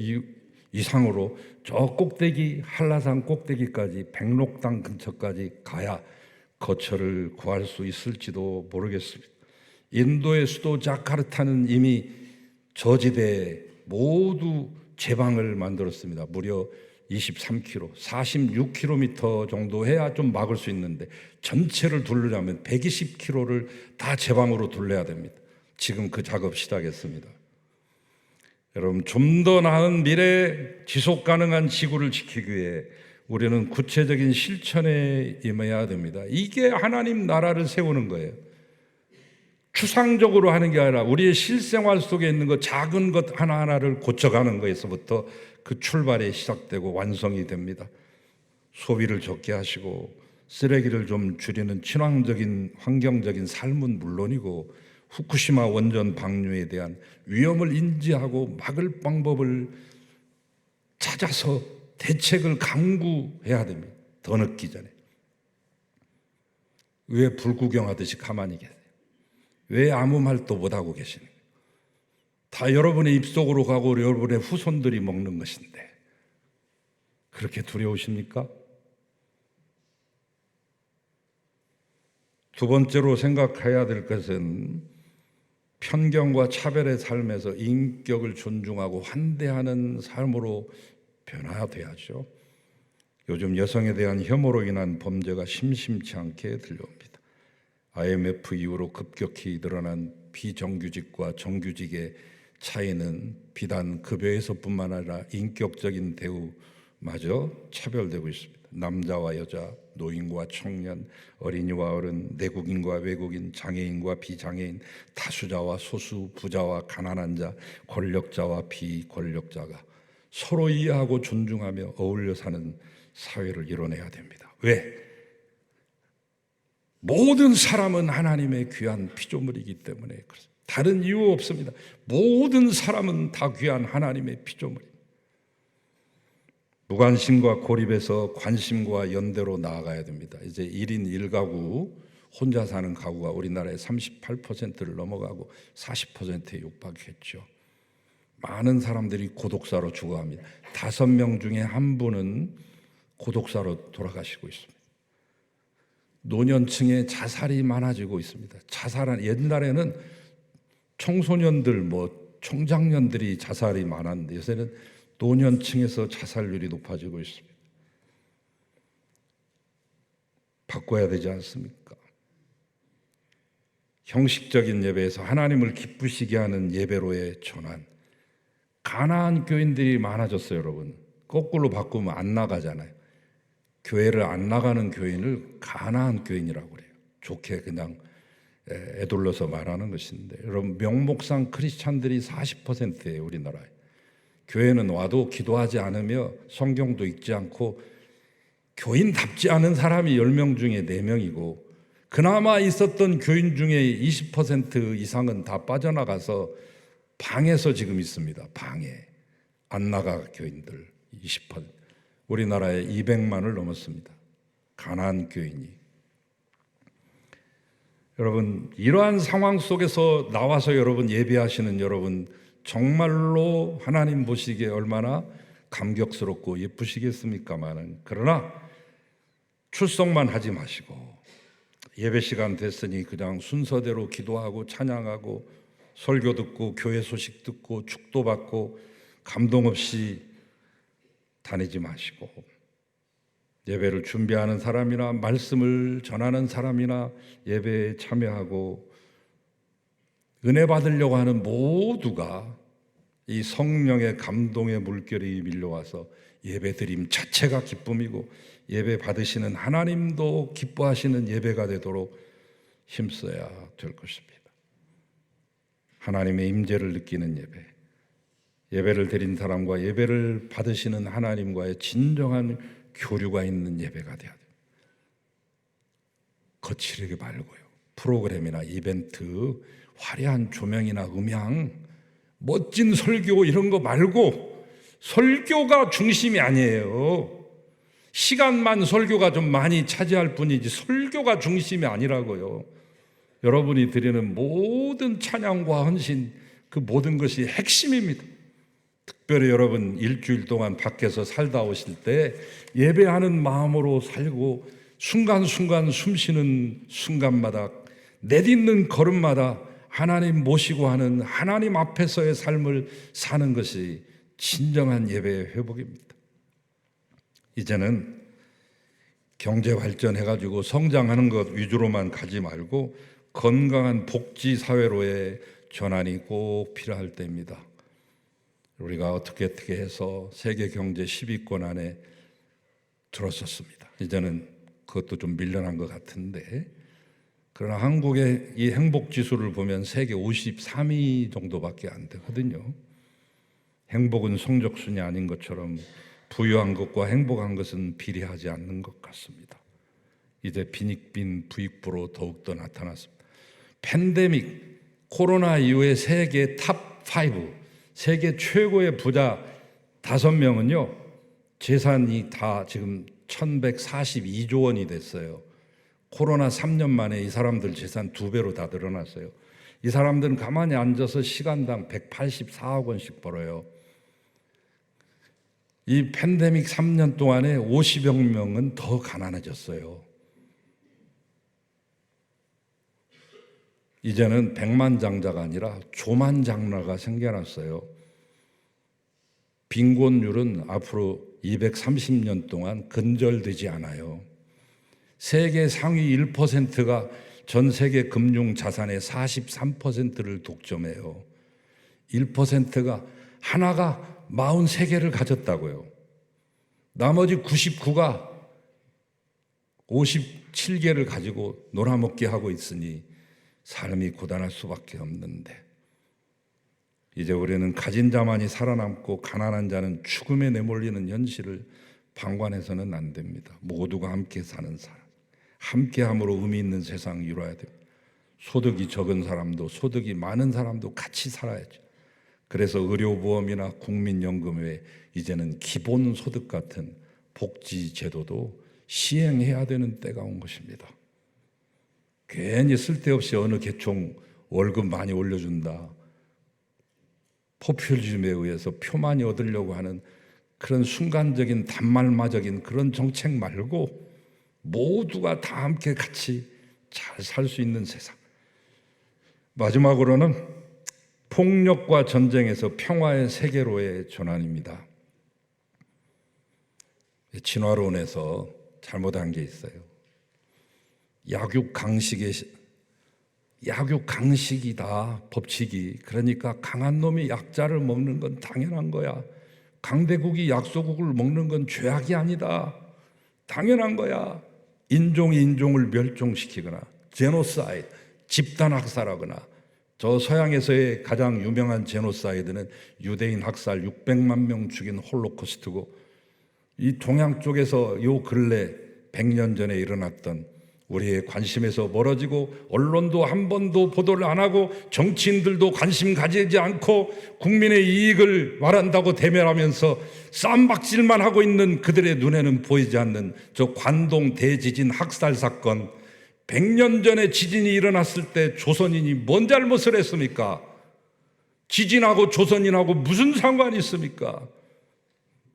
이상으로 저 꼭대기 한라산 꼭대기까지 백록당 근처까지 가야 거처를 구할 수 있을지도 모르겠습니다. 인도의 수도 자카르타는 이미 저지대에 모두 제방을 만들었습니다. 무려 23km, 46km 정도 해야 좀 막을 수 있는데 전체를 둘러려면 120km를 다 제방으로 둘러야 됩니다. 지금 그 작업 시작했습니다. 여러분, 좀 더 나은 미래 지속 가능한 지구를 지키기 위해 우리는 구체적인 실천에 임해야 됩니다. 이게 하나님 나라를 세우는 거예요. 추상적으로 하는 게 아니라 우리의 실생활 속에 있는 것, 작은 것 하나하나를 고쳐가는 것에서부터 그 출발이 시작되고 완성이 됩니다. 소비를 적게 하시고 쓰레기를 좀 줄이는 친환경적인 환경적인 삶은 물론이고 후쿠시마 원전 방류에 대한 위험을 인지하고 막을 방법을 찾아서 대책을 강구해야 됩니다. 더 늦기 전에. 왜 불구경하듯이 가만히 계세요? 왜 아무 말도 못하고 계시는 거예요? 다 여러분의 입속으로 가고 여러분의 후손들이 먹는 것인데 그렇게 두려우십니까? 두 번째로 생각해야 될 것은 편견과 차별의 삶에서 인격을 존중하고 환대하는 삶으로 변화돼야죠. 요즘 여성에 대한 혐오로 인한 범죄가 심심치 않게 들려옵니다. IMF 이후로 급격히 늘어난 비정규직과 정규직의 차이는 비단 급여에서뿐만 아니라 인격적인 대우마저 차별되고 있습니다. 남자와 여자, 노인과 청년, 어린이와 어른, 내국인과 외국인, 장애인과 비장애인, 다수자와 소수, 부자와 가난한 자, 권력자와 비권력자가 서로 이해하고 존중하며 어울려 사는 사회를 이뤄내야 됩니다. 왜? 모든 사람은 하나님의 귀한 피조물이기 때문에 그렇습니다. 다른 이유 없습니다. 모든 사람은 다 귀한 하나님의 피조물입니다. 무관심과 고립에서 관심과 연대로 나아가야 됩니다. 이제 1인 1가구, 혼자 사는 가구가 우리나라의 38%를 넘어가고 40%에 육박했죠. 많은 사람들이 고독사로 죽어갑니다. 5명 중에 한 분은 고독사로 돌아가시고 있습니다. 노년층의 자살이 많아지고 있습니다. 자살한 옛날에는 청소년들, 청장년들이 자살이 많았는데 요새는 노년층에서 자살률이 높아지고 있습니다. 바꿔야 되지 않습니까? 형식적인 예배에서 하나님을 기쁘시게 하는 예배로의 전환. 가난한 교인들이 많아졌어요, 여러분. 거꾸로 바꾸면 안 나가잖아요. 교회를 안 나가는 교인을 가난한 교인이라고 그래요. 좋게 그냥 애둘러서 말하는 것인데, 여러분, 명목상 크리스찬들이 40%예요, 우리나라에. 교회는 와도 기도하지 않으며 성경도 읽지 않고 교인답지 않은 사람이 10명 중에 4명이고 그나마 있었던 교인 중에 20% 이상은 다 빠져나가서 방에서 지금 있습니다. 방에. 안 나가 교인들 20%. 우리나라에 200만을 넘었습니다. 가난한 교인이. 여러분, 이러한 상황 속에서 나와서 여러분 예배하시는 여러분 정말로 하나님 보시기에 얼마나 감격스럽고 예쁘시겠습니까마는, 그러나 출석만 하지 마시고 예배 시간 됐으니 그냥 순서대로 기도하고 찬양하고 설교 듣고 교회 소식 듣고 축도 받고 감동 없이 다니지 마시고, 예배를 준비하는 사람이나 말씀을 전하는 사람이나 예배에 참여하고 은혜 받으려고 하는 모두가 이 성령의 감동의 물결이 밀려와서 예배드림 자체가 기쁨이고 예배 받으시는 하나님도 기뻐하시는 예배가 되도록 힘써야 될 것입니다. 하나님의 임재를 느끼는 예배, 예배를 드린 사람과 예배를 받으시는 하나님과의 진정한 교류가 있는 예배가 돼야 돼요. 거칠게 말고요. 프로그램이나 이벤트, 화려한 조명이나 음향, 멋진 설교 이런 거 말고 설교가 중심이 아니에요. 시간만 설교가 좀 많이 차지할 뿐이지 설교가 중심이 아니라고요. 여러분이 드리는 모든 찬양과 헌신, 그 모든 것이 핵심입니다. 특별히 여러분 일주일 동안 밖에서 살다 오실 때 예배하는 마음으로 살고 순간순간 숨쉬는 순간마다 내딛는 걸음마다 하나님 모시고 하는 하나님 앞에서의 삶을 사는 것이 진정한 예배의 회복입니다. 이제는 경제 발전해가지고 성장하는 것 위주로만 가지 말고 건강한 복지 사회로의 전환이 꼭 필요할 때입니다. 우리가 어떻게 해서 세계 경제 10위권 안에 들었었습니다. 이제는 그것도 좀 밀려난 것 같은데, 그러나 한국의 이 행복 지수를 보면 세계 53위 정도밖에 안 되거든요. 행복은 성적순이 아닌 것처럼 부유한 것과 행복한 것은 비례하지 않는 것 같습니다. 이제 빈익빈 부익부로 더욱더 나타났습니다. 팬데믹, 코로나 이후에 세계 탑5, 세계 최고의 부자 5명은요, 재산이 다 지금 1142조 원이 됐어요. 코로나 3년 만에 이 사람들 재산 2배로 다 늘어났어요. 이 사람들은 가만히 앉아서 시간당 184억 원씩 벌어요. 이 팬데믹 3년 동안에 50여 명은 더 가난해졌어요. 이제는 백만장자가 아니라 조만장라가 생겨났어요. 빈곤율은 앞으로 230년 동안 근절되지 않아요. 세계 상위 1%가 전 세계 금융 자산의 43%를 독점해요. 1%가 하나가 43개를 가졌다고요. 나머지 99가 57개를 가지고 놀아먹게 하고 있으니 삶이 고단할 수밖에 없는데, 이제 우리는 가진 자만이 살아남고 가난한 자는 죽음에 내몰리는 현실을 방관해서는 안 됩니다. 모두가 함께 사는 삶, 함께함으로 의미 있는 세상 이루어야 됩니다. 소득이 적은 사람도 소득이 많은 사람도 같이 살아야죠. 그래서 의료보험이나 국민연금 외에 이제는 기본소득 같은 복지제도도 시행해야 되는 때가 온 것입니다. 괜히 쓸데없이 어느 계총 월급 많이 올려준다, 포퓰리즘에 의해서 표 많이 얻으려고 하는 그런 순간적인 단말마적인 그런 정책 말고 모두가 다 함께 같이 잘 살 수 있는 세상. 마지막으로는 폭력과 전쟁에서 평화의 세계로의 전환입니다. 진화론에서 잘못한 게 있어요. 약육강식이다, 법칙이. 그러니까 강한 놈이 약자를 먹는 건 당연한 거야. 강대국이 약소국을 먹는 건 죄악이 아니다, 당연한 거야. 인종이 인종을 멸종시키거나 제노사이드, 집단학살하거나, 저 서양에서의 가장 유명한 제노사이드는 유대인 학살 600만 명 죽인 홀로코스트고, 이 동양 쪽에서 요 근래 100년 전에 일어났던 우리의 관심에서 멀어지고 언론도 한 번도 보도를 안 하고 정치인들도 관심 가지지 않고 국민의 이익을 말한다고 대면하면서 쌈박질만 하고 있는 그들의 눈에는 보이지 않는 저 관동 대지진 학살 사건, 100년 전에 지진이 일어났을 때 조선인이 뭔 잘못을 했습니까? 지진하고 조선인하고 무슨 상관이 있습니까?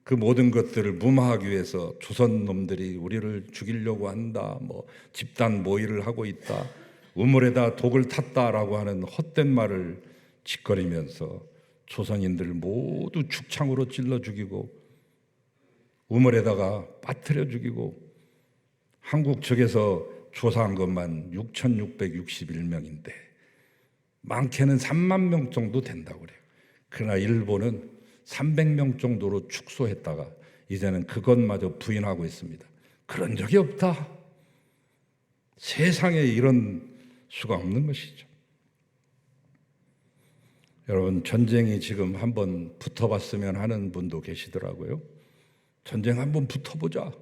그 모든 것들을 무마하기 위해서 조선 놈들이 우리를 죽이려고 한다, 뭐 집단 모의를 하고 있다, 우물에다 독을 탔다라고 하는 헛된 말을 짓거리면서 조선인들 모두 죽창으로 찔러 죽이고 우물에다가 빠뜨려 죽이고, 한국 측에서 조사한 것만 6,661명인데 많게는 3만 명 정도 된다고 그래요. 그러나 일본은 300명 정도로 축소했다가 이제는 그것마저 부인하고 있습니다. 그런 적이 없다. 세상에 이런 수가 없는 것이죠. 여러분, 전쟁이 지금 한번 붙어봤으면 하는 분도 계시더라고요. 전쟁 한번 붙어보자.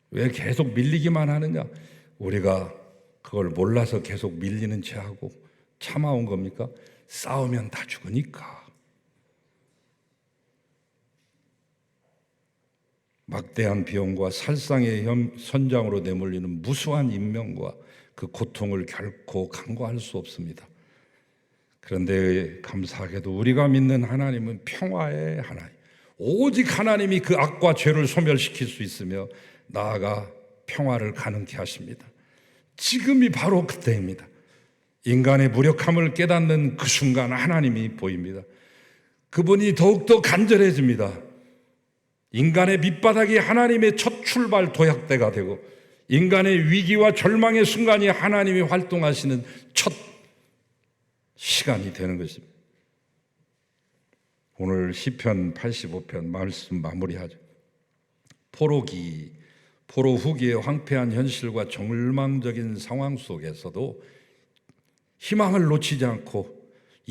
왜 계속 밀리기만 하느냐? 우리가 그걸 몰라서 계속 밀리는 채 하고 참아온 겁니까? 싸우면 다 죽으니까. 막대한 비용과 살상의 선장으로 내몰리는 무수한 인명과 그 고통을 결코 간과할 수 없습니다. 그런데 감사하게도 우리가 믿는 하나님은 평화의 하나님, 오직 하나님이 그 악과 죄를 소멸시킬 수 있으며 나아가 평화를 가능케 하십니다. 지금이 바로 그때입니다. 인간의 무력함을 깨닫는 그 순간 하나님이 보입니다. 그분이 더욱더 간절해집니다. 인간의 밑바닥이 하나님의 첫 출발 도약대가 되고 인간의 위기와 절망의 순간이 하나님이 활동하시는 첫 시간이 되는 것입니다. 오늘 시편 85편 말씀 마무리하죠. 포로 후기의 황폐한 현실과 절망적인 상황 속에서도 희망을 놓치지 않고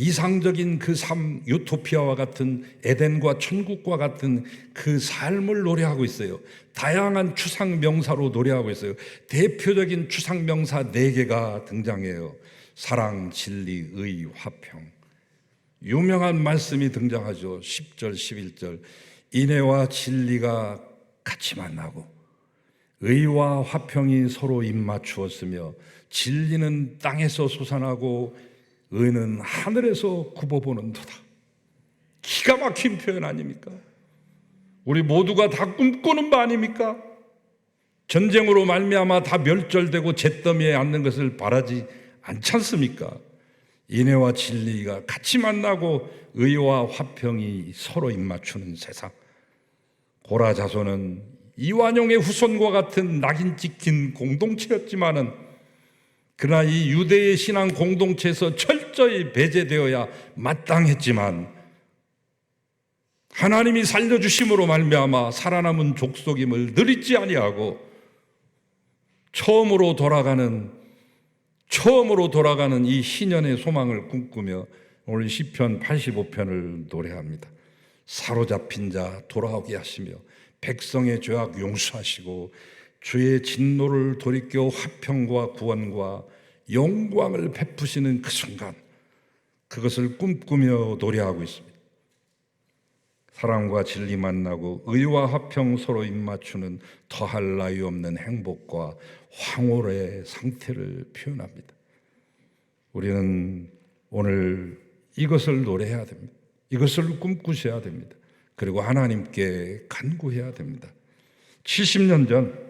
이상적인 그 삶, 유토피아와 같은 에덴과 천국과 같은 그 삶을 노래하고 있어요. 다양한 추상 명사로 노래하고 있어요. 대표적인 추상 명사 4개가 등장해요. 사랑, 진리, 의, 화평. 유명한 말씀이 등장하죠. 10절, 11절. 인애와 진리가 같이 만나고 의와 화평이 서로 입맞추었으며 진리는 땅에서 솟아나고 의는 하늘에서 굽어보는도다. 기가 막힌 표현 아닙니까? 우리 모두가 다 꿈꾸는 바 아닙니까? 전쟁으로 말미암아 다 멸절되고 잿더미에 앉는 것을 바라지 않지 않습니까? 인애와 진리가 같이 만나고 의와 화평이 서로 입맞추는 세상. 고라 자손은 이완용의 후손과 같은 낙인 찍힌 공동체였지만은 그러나 이 유대의 신앙 공동체에서 철저히 배제되어야 마땅했지만 하나님이 살려주심으로 말미암아 살아남은 족속임을 늘 잊지 아니하고 처음으로 돌아가는 이 희년의 소망을 꿈꾸며 오늘 시편 85편을 노래합니다. 사로잡힌 자 돌아오게 하시며 백성의 죄악 용서하시고 주의 진노를 돌이켜 화평과 구원과 영광을 베푸시는 그 순간, 그것을 꿈꾸며 노래하고 있습니다. 사랑과 진리 만나고 의와 화평 서로 입맞추는 더할 나위 없는 행복과 황홀의 상태를 표현합니다. 우리는 오늘 이것을 노래해야 됩니다. 이것을 꿈꾸셔야 됩니다. 그리고 하나님께 간구해야 됩니다. 70년 전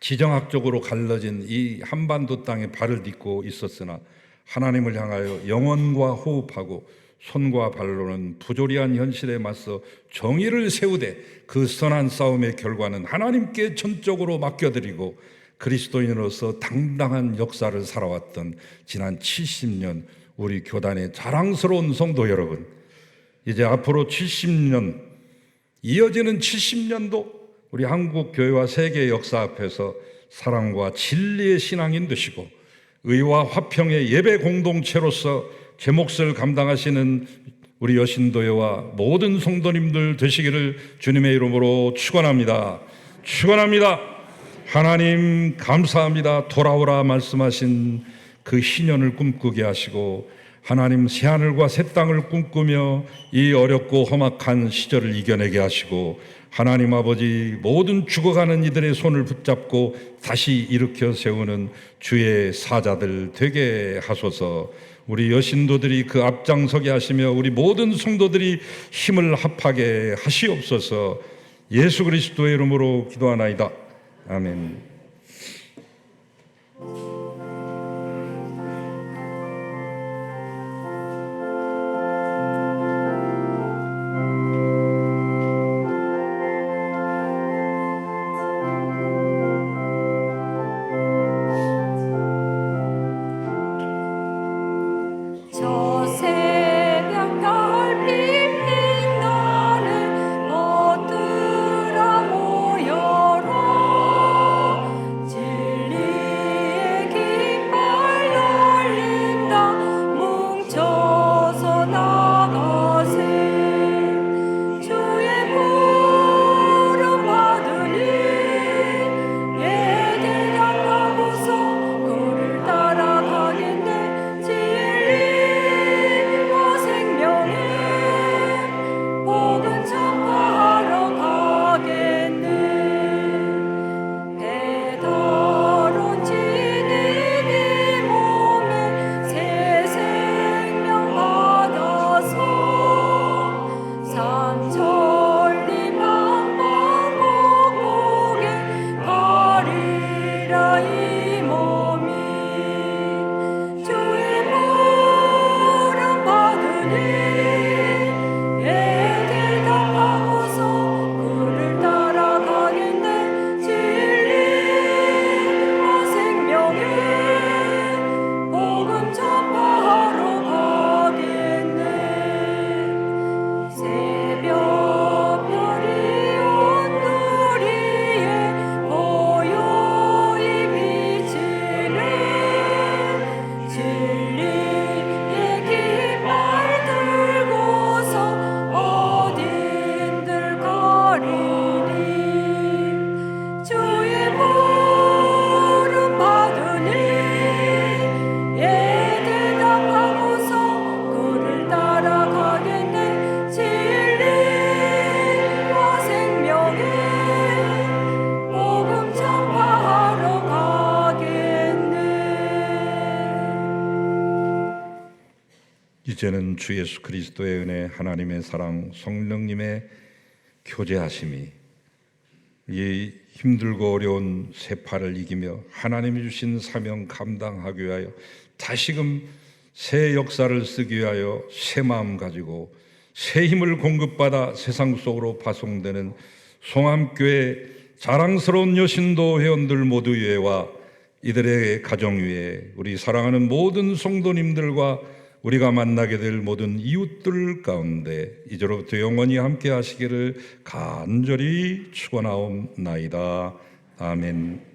지정학적으로 갈라진 이 한반도 땅에 발을 딛고 있었으나 하나님을 향하여 영혼과 호흡하고 손과 발로는 부조리한 현실에 맞서 정의를 세우되 그 선한 싸움의 결과는 하나님께 전적으로 맡겨드리고 그리스도인으로서 당당한 역사를 살아왔던 지난 70년 우리 교단의 자랑스러운 성도 여러분, 이제 앞으로 70년, 이어지는 70년도 우리 한국 교회와 세계의 역사 앞에서 사랑과 진리의 신앙인 되시고 의와 화평의 예배 공동체로서 제 몫을 감당하시는 우리 여신도회와 모든 성도님들 되시기를 주님의 이름으로 축원합니다. 축원합니다. 하나님 감사합니다. 돌아오라 말씀하신 그 희년을 꿈꾸게 하시고 하나님 새하늘과 새 땅을 꿈꾸며 이 어렵고 험악한 시절을 이겨내게 하시고 하나님 아버지 모든 죽어가는 이들의 손을 붙잡고 다시 일으켜 세우는 주의 사자들 되게 하소서. 우리 여신도들이 그 앞장서게 하시며 우리 모든 성도들이 힘을 합하게 하시옵소서. 예수 그리스도의 이름으로 기도하나이다. 아멘. 이제는 주 예수 그리스도의 은혜, 하나님의 사랑, 성령님의 교제하심이 이 힘들고 어려운 세파를 이기며 하나님이 주신 사명 감당하기 위하여 다시금 새 역사를 쓰기 위하여 새 마음 가지고 새 힘을 공급받아 세상 속으로 파송되는 송암교회 자랑스러운 여신도 회원들 모두 위에와 이들의 가정 위에 우리 사랑하는 모든 성도님들과 우리가 만나게 될 모든 이웃들 가운데 이제로부터 영원히 함께 하시기를 간절히 축원하옵나이다. 아멘.